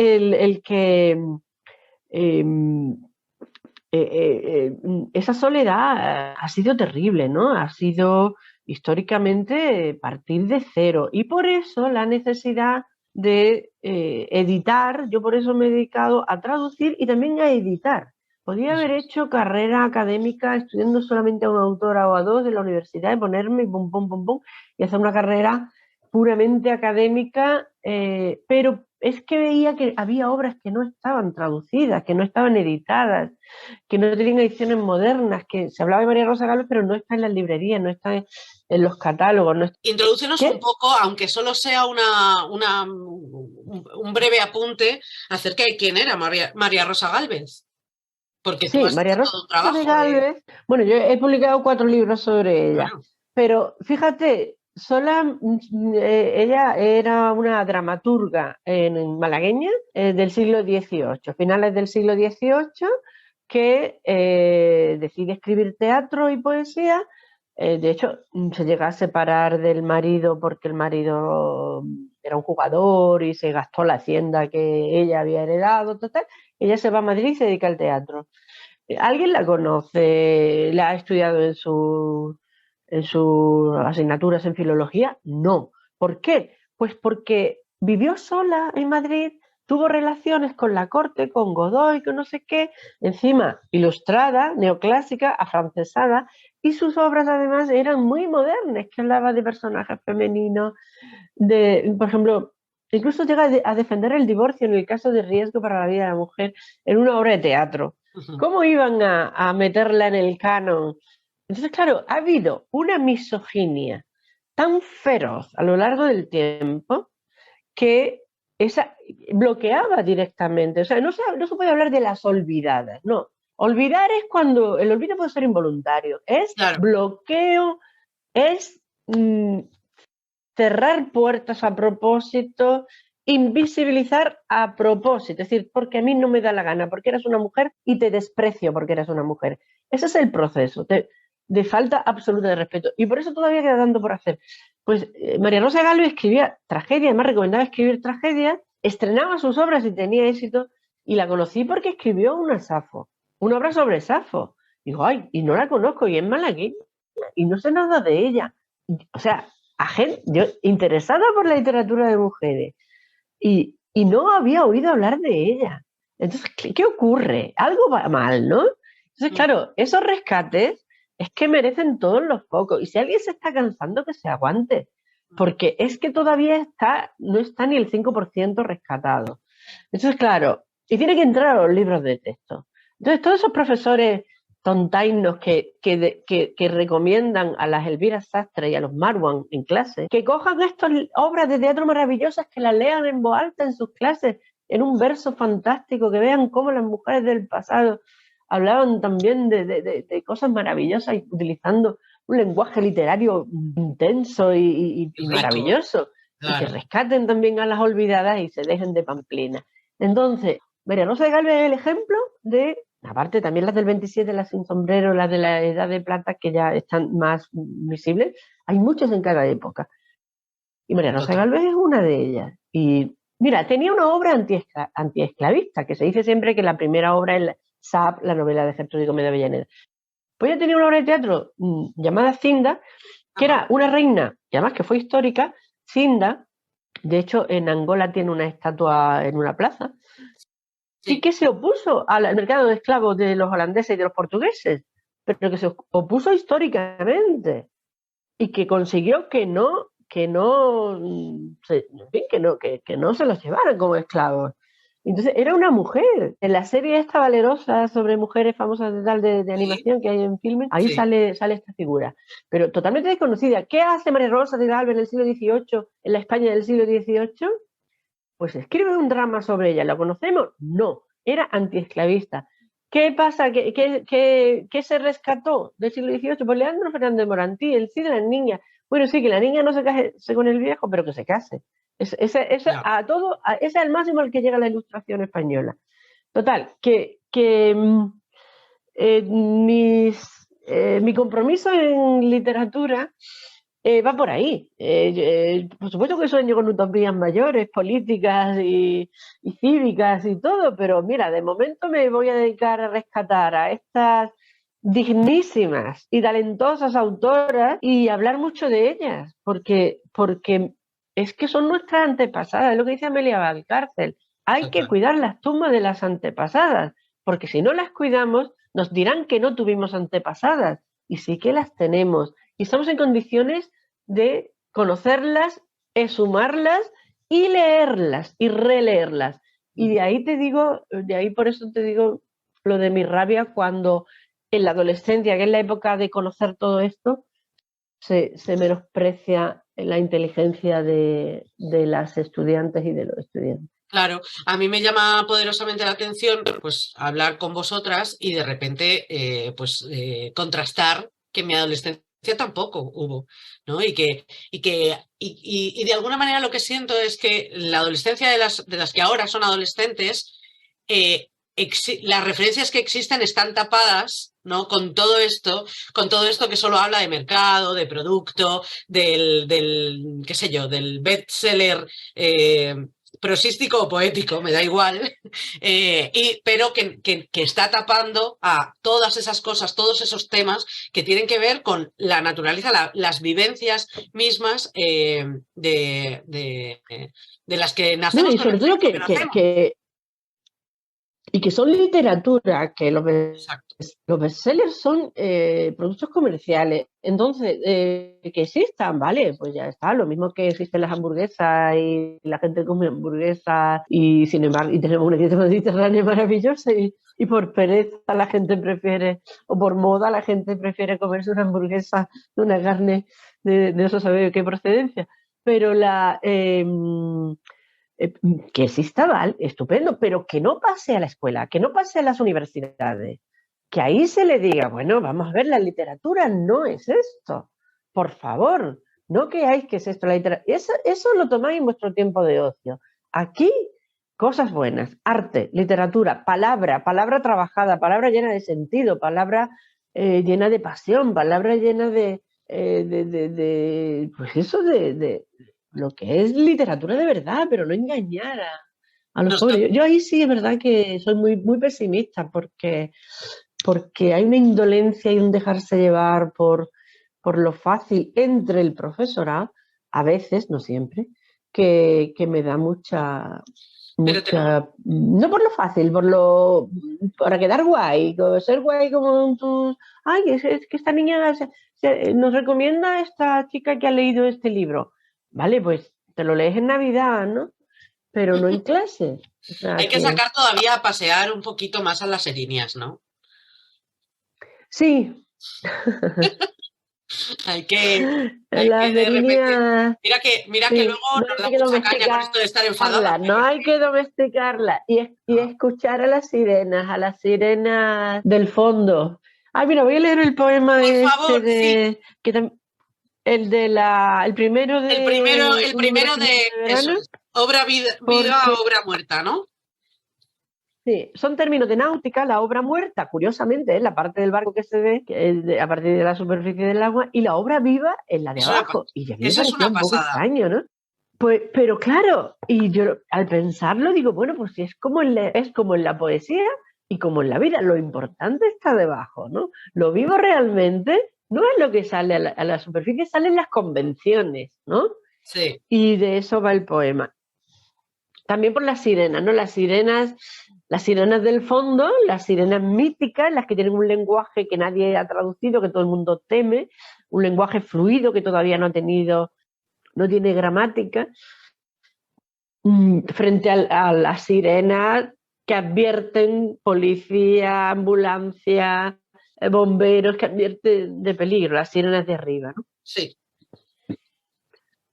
esa soledad ha sido terrible, ¿no? Ha sido históricamente partir de cero y por eso la necesidad de editar. Yo por eso me he dedicado a traducir y también a editar. Podía haber hecho carrera académica estudiando solamente a una autora o a dos de la universidad y ponerme y pum, pum, pum, pum, y hacer una carrera puramente académica, pero es que veía que había obras que no estaban traducidas, que no estaban editadas, que no tenían ediciones modernas, que se hablaba de María Rosa Galvez, pero no está en las librerías, no está en los catálogos. No está...
Introdúcenos un poco, aunque solo sea un breve apunte, acerca de quién era María Rosa Galvez. Porque
sí,
tú has
María
hecho
Rosa
todo un trabajo
de Galvez. Bueno, yo he publicado 4 libros sobre ella,
bueno,
pero fíjate, ella era una dramaturga malagueña del siglo XVIII, finales del siglo XVIII, que decide escribir teatro y poesía. De hecho, se llega a separar del marido porque el marido era un jugador y se gastó la hacienda que ella había heredado, total. Ella se va a Madrid y se dedica al teatro. ¿Alguien la conoce? ¿La ha estudiado en sus asignaturas en filología? No. ¿Por qué? Pues porque vivió sola en Madrid, tuvo relaciones con la corte, con Godoy, con no sé qué, encima ilustrada, neoclásica, afrancesada, y sus obras además eran muy modernas, que hablaba de personajes femeninos, por ejemplo, incluso llega a defender el divorcio en el caso de riesgo para la vida de la mujer en una obra de teatro. ¿Cómo iban a meterla en el canon Entonces, claro, ha habido una misoginia tan feroz a lo largo del tiempo que esa bloqueaba directamente. O sea, no se puede hablar de las olvidadas, no. Olvidar es cuando el olvido puede ser involuntario, es
Claro.
bloqueo, es cerrar puertas a propósito, invisibilizar a propósito, es decir, porque a mí no me da la gana, porque eres una mujer y te desprecio porque eres una mujer. Ese es el proceso de falta absoluta de respeto. Y por eso todavía queda tanto por hacer. Pues María Rosa Galvez escribía tragedia, además recomendaba escribir tragedia, estrenaba sus obras y tenía éxito, y la conocí porque escribió una Safo, una obra sobre Safo. Digo, ay, y no la conozco, y es malagueña, y no sé nada de ella. O sea, yo interesada por la literatura de mujeres y no había oído hablar de ella. Entonces, ¿qué ocurre? Algo va mal, ¿no? Entonces, claro, esos rescates es que merecen todos los focos. Y si alguien se está cansando, que se aguante. Porque es que todavía no está ni el 5% rescatado. Entonces, claro, y tiene que entrar a los libros de texto. Entonces, todos esos profesores tontainos que recomiendan a las Elvira Sastre y a los Marwan en clase, que cojan estas obras de teatro maravillosas, que las lean en voz alta en sus clases, en un verso fantástico, que vean cómo las mujeres del pasado hablaban también de cosas maravillosas, utilizando un lenguaje literario intenso y
Rico,
maravilloso, y que
claro.
rescaten también a las olvidadas y se dejen de pamplina. Entonces, María Rosa de Galvez es el ejemplo de, aparte también las del 27, las sin sombrero, las de la Edad de Plata, que ya están más visibles, hay muchas en cada época. Y María Rosa de Galvez es una de ellas. Y mira, tenía una obra antiesclavista, que se dice siempre que la primera obra es Sap, la novela de Gertrudis Gómez de Avellaneda. Pues ella tenía una obra de teatro llamada Cinda, que era una reina, y además que fue histórica. Cinda, de hecho, en Angola tiene una estatua en una plaza, y que se opuso al mercado de esclavos de los holandeses y de los portugueses, pero que se opuso históricamente y que consiguió que no se los llevaran como esclavos. Entonces, era una mujer. En la serie esta Valerosa sobre mujeres famosas de animación que hay en filmes, ahí sale esta figura, pero totalmente desconocida. ¿Qué hace María Rosa de Galvez en el siglo XVIII, en la España del siglo XVIII? Pues escribe un drama sobre ella. ¿La conocemos? No. Era antiesclavista. ¿Qué pasa? ¿Qué se rescató del siglo XVIII? Pues Leandro Fernández de Morantí, el Cid de las niñas. Bueno, sí, que la niña no se case con el viejo, pero que se case. Ese es el máximo al que llega la Ilustración española. Total, mi compromiso en literatura va por ahí. Por supuesto que sueño con utopías mayores, políticas y cívicas y todo, pero mira, de momento me voy a dedicar a rescatar a estas dignísimas y talentosas autoras y hablar mucho de ellas, porque es que son nuestras antepasadas, es lo que dice Amelia Valcárcel. Hay que cuidar las tumbas de las antepasadas, porque si no las cuidamos, nos dirán que no tuvimos antepasadas, y sí que las tenemos. Y estamos en condiciones de conocerlas, exhumarlas y leerlas y releerlas. Y de ahí por eso te digo lo de mi rabia cuando en la adolescencia, que es la época de conocer todo esto, se menosprecia la inteligencia de las estudiantes y de los estudiantes.
Claro, a mí me llama poderosamente la atención pues hablar con vosotras y de repente contrastar que en mi adolescencia tampoco hubo, ¿no? Y de alguna manera lo que siento es que la adolescencia de las que ahora son adolescentes, las referencias que existen están tapadas, ¿no? Con todo esto que solo habla de mercado, de producto, qué sé yo, del bestseller prosístico o poético, me da igual, pero que está tapando a todas esas cosas, todos esos temas que tienen que ver con la naturaleza, las vivencias mismas de las que nacemos.
No, y sobre todo y que son literatura, que
Exacto.
los bestsellers son productos comerciales. Entonces, que existan, vale, pues ya está. Lo mismo que existen las hamburguesas y la gente come hamburguesas y sin embargo, y tenemos una dieta mediterránea maravillosa y por pereza la gente prefiere, o por moda la gente prefiere comerse una hamburguesa de una carne de no se sabe de qué procedencia. Pero que exista, vale, estupendo, pero que no pase a la escuela, que no pase a las universidades, que ahí se le diga, bueno, vamos a ver, la literatura no es esto, por favor, no creáis que es esto la literatura, eso lo tomáis en vuestro tiempo de ocio. Aquí, cosas buenas, arte, literatura, palabra trabajada, palabra llena de sentido, palabra llena de pasión, palabra llena pues eso, de lo que es literatura de verdad, pero no engañar a los
Nosotros,
jóvenes. Yo ahí sí es verdad que soy muy pesimista porque hay una indolencia y un dejarse llevar por lo fácil entre el profesorado, a veces, no siempre, que me da
pero tenemos,
no por lo fácil, para quedar guay, ser guay como tus, ay, es que esta niña nos recomienda a esta chica que ha leído este libro. Vale, pues te lo lees en Navidad, ¿no? Pero no en clase. O sea
hay que
que
sacar todavía a pasear un poquito más a las erinias, ¿no?
sí,
Hay que
las
de repente.
erinias,
Mira que
sí,
luego
no
nos da
hay que
mucha caña con esto de estar enfadadas,
domesticarla, no
pero
hay que domesticarla y
no.
escuchar a las sirenas del fondo. Ay, mira, voy a leer el poema
Por
este
favor, sí.
el primero de
El
un número
primero
finito
de
de
eso
verano,
es. Obra viva,
porque
obra muerta, ¿no?
sí, son términos de náutica, la obra muerta, curiosamente, es la parte del barco que se ve que es a partir de la superficie del agua, y la obra viva es la de
Es una,
abajo. Y a mí me
eso es
parecía
una
un poco
pasada.
extraño, ¿no? Pues, pero claro, y yo al pensarlo digo, bueno, pues si es como en la poesía y como en la vida, lo importante está debajo, ¿no? Lo vivo realmente no es lo que sale a la superficie, salen las convenciones, ¿no?
Sí.
Y de eso va el poema. También por las sirenas, ¿no? Las sirenas del fondo, las sirenas míticas, las que tienen un lenguaje que nadie ha traducido, que todo el mundo teme, un lenguaje fluido que todavía no tiene gramática, frente a las sirenas que advierten policía, ambulancia, bomberos, que advierten de peligro, las sirenas de arriba, ¿no?
Sí.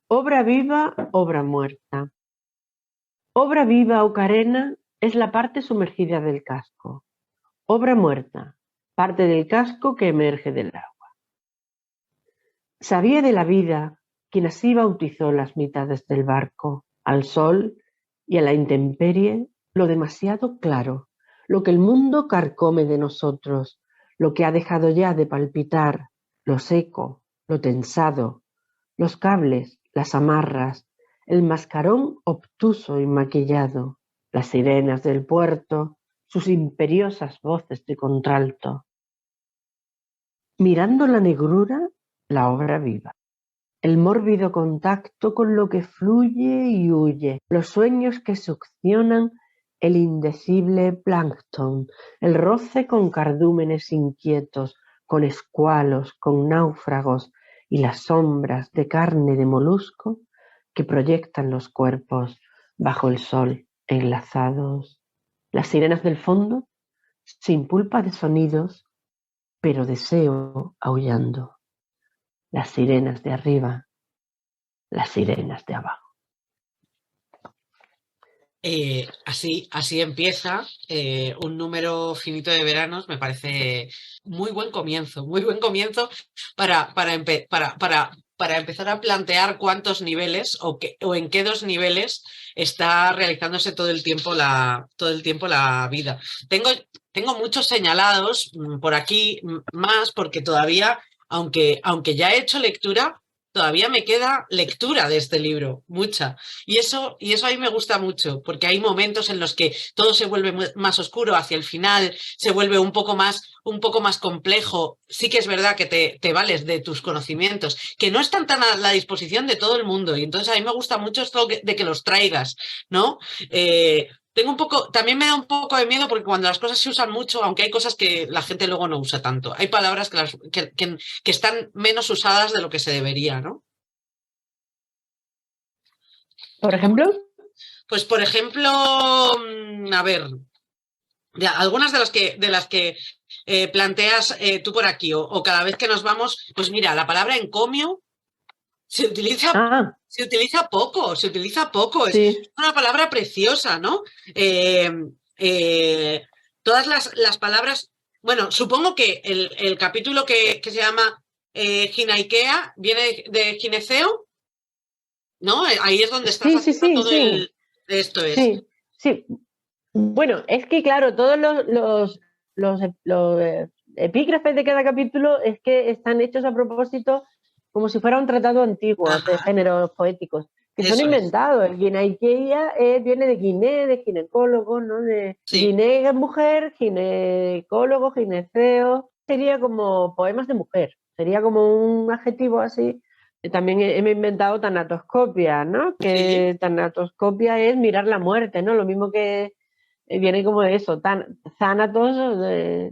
Obra viva, obra muerta. Obra viva o carena es la parte sumergida del casco. Obra muerta, parte del casco que emerge del agua. Sabía de la vida quien así bautizó las mitades del barco, al sol y a la intemperie, lo demasiado claro, lo que el mundo carcome de nosotros, lo que ha dejado ya de palpitar, lo seco, lo tensado, los cables, las amarras, el mascarón obtuso y maquillado, las sirenas del puerto, sus imperiosas voces de contralto. Mirando la negrura, la obra viva. El mórbido contacto con lo que fluye y huye, los sueños que succionan el indecible plancton, el roce con cardúmenes inquietos, con escualos, con náufragos y las sombras de carne de molusco que proyectan los cuerpos bajo el sol enlazados. Las sirenas del fondo, sin pulpa de sonidos, pero deseo aullando. Las sirenas de arriba, las sirenas de abajo.
Así empieza un número finito de veranos, me parece muy buen comienzo para empezar a plantear cuántos niveles o en qué dos niveles está realizándose todo el tiempo la vida. Tengo muchos señalados por aquí más porque todavía, aunque ya he hecho lectura, todavía me queda lectura de este libro, mucha. Y eso a mí me gusta mucho, porque hay momentos en los que todo se vuelve más oscuro, hacia el final se vuelve un poco más complejo. Sí que es verdad que te vales de tus conocimientos, que no están tan a la disposición de todo el mundo. Y entonces a mí me gusta mucho esto de que los traigas, ¿no? tengo un poco, también me da un poco de miedo porque cuando las cosas se usan mucho, aunque hay cosas que la gente luego no usa tanto, hay palabras que están menos usadas de lo que se debería, ¿no?
Por ejemplo,
Pues, por ejemplo, a ver, algunas de las que planteas tú por aquí, o cada vez que nos vamos, pues mira, la palabra encomio se utiliza,
ah,
se utiliza poco, se utiliza poco. Es
sí,
una palabra preciosa, ¿no? Eh, eh, todas las palabras, bueno, supongo que el capítulo que se llama Ginaikea viene de gineceo, ¿no? Ahí es donde estás
sí, sí,
haciendo
sí,
todo
sí,
esto es.
sí, sí. Bueno, es que claro, todos los epígrafes de cada capítulo es que están hechos a propósito como si fuera un tratado antiguo de
Ajá,
géneros poéticos, que son
eso es.
inventados. El guinaiqueia viene de guiné, de ginecólogo, ¿no? De
Sí,
guiné es mujer, ginecólogo, gineceo. Sería como poemas de mujer, sería como un adjetivo así. También he inventado tanatoscopia, ¿no?
sí.
Que tanatoscopia es mirar la muerte, ¿no? Lo mismo que viene como de eso, thanatos,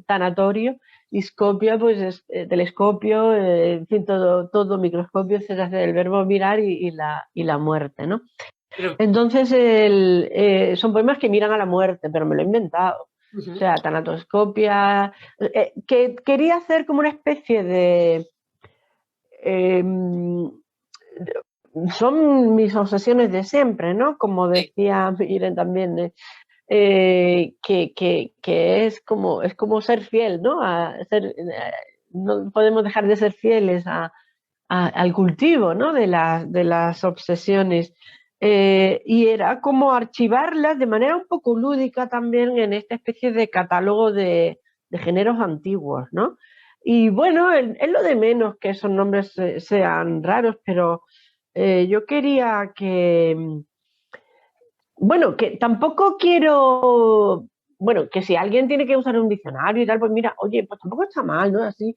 tanatorio, y scopia, pues es telescopio, en fin, todo microscopio se hace del verbo mirar y la muerte, ¿no?
Pero,
Entonces, son poemas que miran a la muerte, pero me lo he inventado. O
ujú,
sea, tanatoscopia, que quería hacer como una especie de... eh, son mis obsesiones de siempre, ¿no? Como
sí,
decía Miren también, que es como ser fiel, ¿no? No podemos dejar de ser fieles al cultivo, ¿no? De las obsesiones. Y era como archivarlas de manera un poco lúdica también en esta especie de catálogo de géneros antiguos, ¿no? Y bueno, es lo de menos que esos nombres sean raros, pero yo quería bueno, que tampoco quiero, bueno, que si alguien tiene que usar un diccionario y tal, pues mira, oye, pues tampoco está mal, ¿no? Así,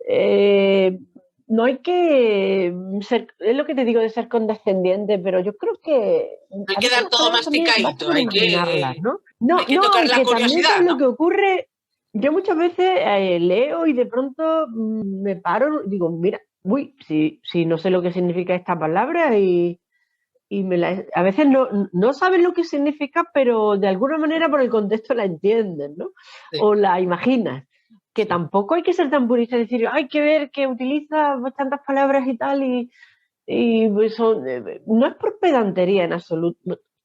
eh, no hay que ser, es lo que te digo de ser condescendiente, pero yo creo que
hay
a
que
veces
dar
las
todo
palabras también basta
masticadito,
con
hay
imaginarlas,
que,
¿no? No,
hay que
no,
tocar
y
la
que también
curiosidad,
sabes lo
¿no?
que ocurre, yo muchas veces leo y de pronto me paro y digo, mira, uy, si no sé lo que significa esta palabra a veces no saben lo que significa, pero de alguna manera por el contexto la entienden, ¿no?
Sí,
O la imaginas. Que
sí.
tampoco hay que ser tan purista y decir, hay que ver que utiliza tantas palabras y tal, y pues no es por pedantería en absoluto.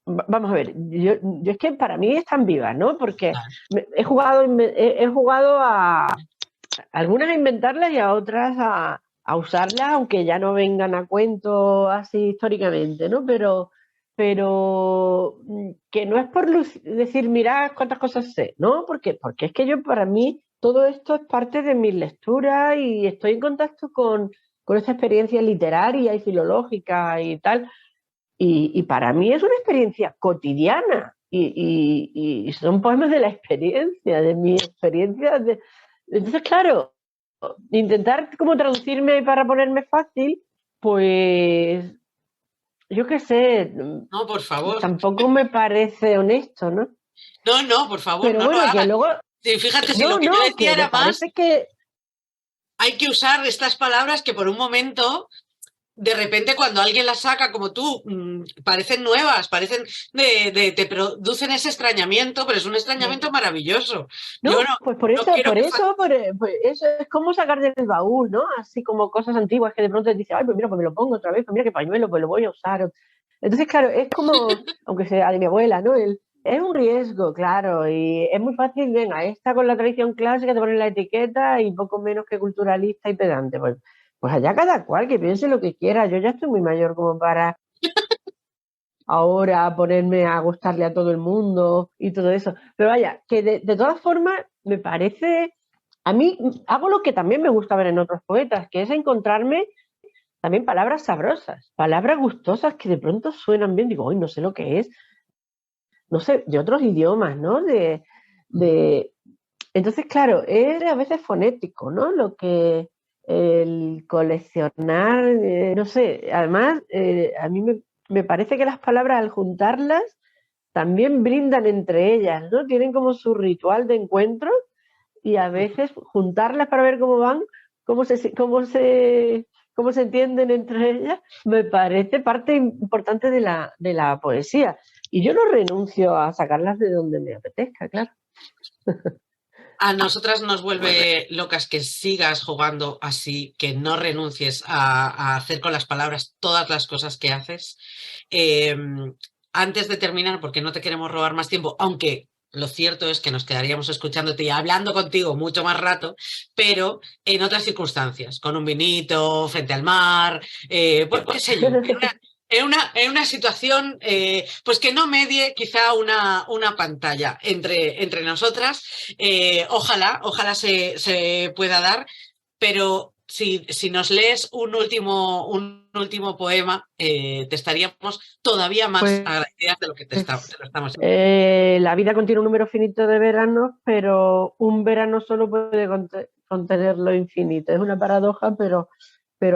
Vamos a ver, yo es que para mí están vivas, ¿no? Porque
Claro.
he jugado a algunas a inventarlas y a otras a usarlas, aunque ya no vengan a cuento así históricamente, ¿no? Pero que no es por decir, mirad cuántas cosas sé, ¿no? Porque es que para mí, todo esto es parte de mis lecturas y estoy en contacto con esta experiencia literaria y filológica y tal. Y para mí es una experiencia cotidiana y son poemas de la experiencia, de mi experiencia. Entonces, claro, intentar como traducirme para ponerme fácil, pues yo qué sé,
No, por favor.
tampoco me parece honesto, ¿no?
No, no, por favor,
Pero
no lo
bueno, que
hagas.
luego,
Sí, fíjate, si lo
no,
que yo
no,
decía
que me
era más,
parece que
hay que usar estas palabras que por un momento, de repente, cuando alguien las saca como tú, parecen nuevas, te producen ese extrañamiento, pero es un extrañamiento maravilloso. Yo
no, pues por
no
eso,
quiero
por
que...
eso, pues eso es como sacar del baúl, ¿no? Así como cosas antiguas que de pronto dices, ay, pues mira, pues me lo pongo otra vez, pues mira qué pañuelo, pues lo voy a usar. Entonces, claro, es como, aunque sea de mi abuela, ¿no? Es un riesgo, claro, y es muy fácil, venga, esta con la tradición clásica te ponen la etiqueta y poco menos que culturalista y pedante. Pues allá cada cual que piense lo que quiera. Yo ya estoy muy mayor como para ahora ponerme a gustarle a todo el mundo y todo eso. Pero vaya, que de todas formas me parece, a mí hago lo que también me gusta ver en otros poetas, que es encontrarme también palabras sabrosas, palabras gustosas que de pronto suenan bien, digo, hoy no sé lo que es, no sé, de otros idiomas, ¿no? De... Entonces, claro, es a veces fonético, ¿no? Lo que el coleccionar, no sé, además, a mí me parece que las palabras al juntarlas también brindan entre ellas, ¿no? Tienen como su ritual de encuentro y a veces juntarlas para ver cómo van, cómo se entienden entre ellas, me parece parte importante de la poesía. Y yo no renuncio a sacarlas de donde me apetezca, claro.
A nosotras nos vuelve locas que sigas jugando así, que no renuncies a hacer con las palabras todas las cosas que haces. Antes de terminar, porque no te queremos robar más tiempo, aunque lo cierto es que nos quedaríamos escuchándote y hablando contigo mucho más rato, pero en otras circunstancias, con un vinito, frente al mar, pues qué sé yo, en una situación pues que no medie quizá una pantalla entre nosotras. Ojalá se pueda dar, pero si nos lees un último poema, te estaríamos todavía más
Pues,
agradecidas de lo que te lo estamos.
La vida contiene un número finito de veranos, pero un verano solo puede contener lo infinito. Es una paradoja, pero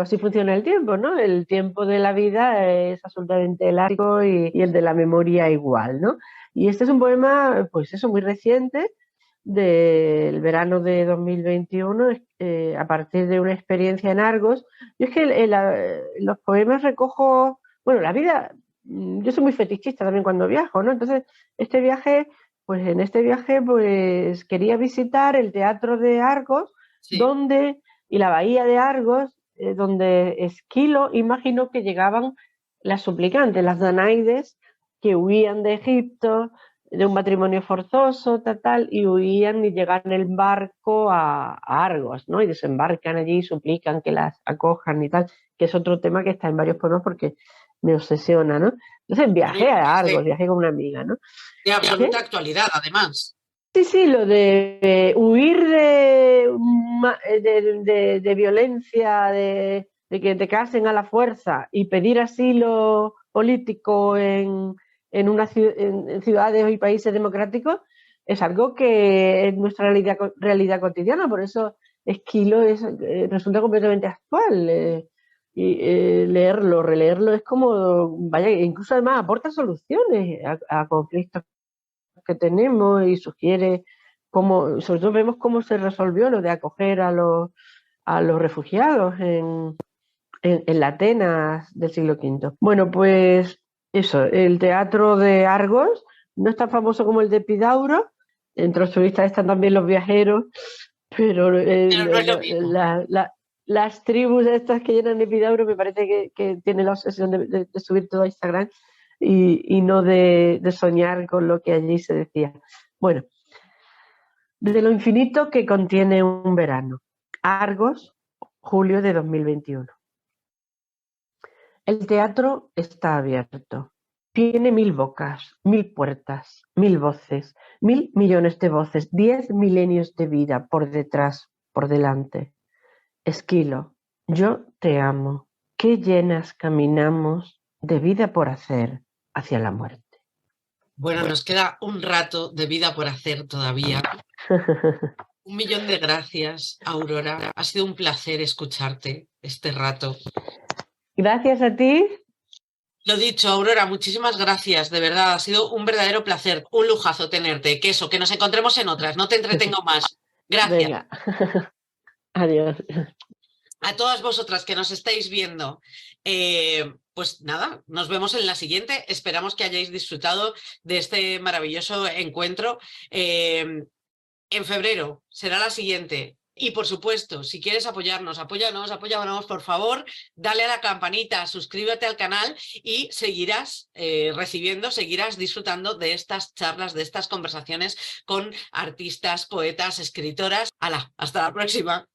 así funciona el tiempo, ¿no? El tiempo de la vida es absolutamente largo y el de la memoria igual, ¿no? Y este es un poema, pues eso, muy reciente, del verano de 2021, a partir de una experiencia en Argos. Yo es que los poemas recojo, bueno, la vida, yo soy muy fetichista también cuando viajo, ¿no? Entonces, en este viaje, pues quería visitar el teatro de Argos,
Sí.
y la bahía de Argos, donde Esquilo imaginó que llegaban las suplicantes, las danaides, que huían de Egipto, de un matrimonio forzoso, y huían y llegan en barco a Argos, ¿no? Y desembarcan allí y suplican que las acojan y tal, que es otro tema que está en varios poemas porque me obsesiona, ¿no? Entonces viajé a Argos, viajé con una amiga, ¿no?
De absoluta actualidad, además.
Sí, lo de huir de violencia, de que te casen a la fuerza y pedir asilo político en ciudades y países democráticos es algo que es nuestra realidad cotidiana, por eso Esquilo resulta completamente actual. Leerlo, releerlo es como, vaya, incluso además aporta soluciones a conflictos que tenemos y sugiere sobre todo vemos cómo se resolvió lo de acoger a los refugiados en la Atenas del siglo V. Bueno, pues eso, el teatro de Argos no es tan famoso como el de Epidauro, entre los turistas están también los viajeros, pero
no es lo mismo.
Las tribus estas que llenan Epidauro me parece que tienen la obsesión de subir todo a Instagram y no de soñar con lo que allí se decía. Bueno, de lo infinito que contiene un verano. Argos, julio de 2021. El teatro está abierto. Tiene 1000 bocas, 1000 puertas, 1000 voces, 1000 millones de voces, 10 milenios de vida por detrás, por delante. Esquilo, yo te amo. Qué llenas caminamos de vida por hacer hacia la muerte.
Bueno, nos queda un rato de vida por hacer todavía. 1.000.000 de gracias, Aurora. Ha sido un placer escucharte este rato.
Gracias a ti.
Lo dicho, Aurora, muchísimas gracias, de verdad, ha sido un verdadero placer, un lujazo tenerte, que nos encontremos en otras, no te entretengo más. Gracias.
Venga. Adiós.
A todas vosotras que nos estáis viendo, pues nada, nos vemos en la siguiente, esperamos que hayáis disfrutado de este maravilloso encuentro. En febrero será la siguiente. Y por supuesto, si quieres apóyanos, por favor, dale a la campanita, suscríbete al canal y seguirás seguirás disfrutando de estas charlas, de estas conversaciones con artistas, poetas, escritoras. ¡Hala! Hasta la próxima.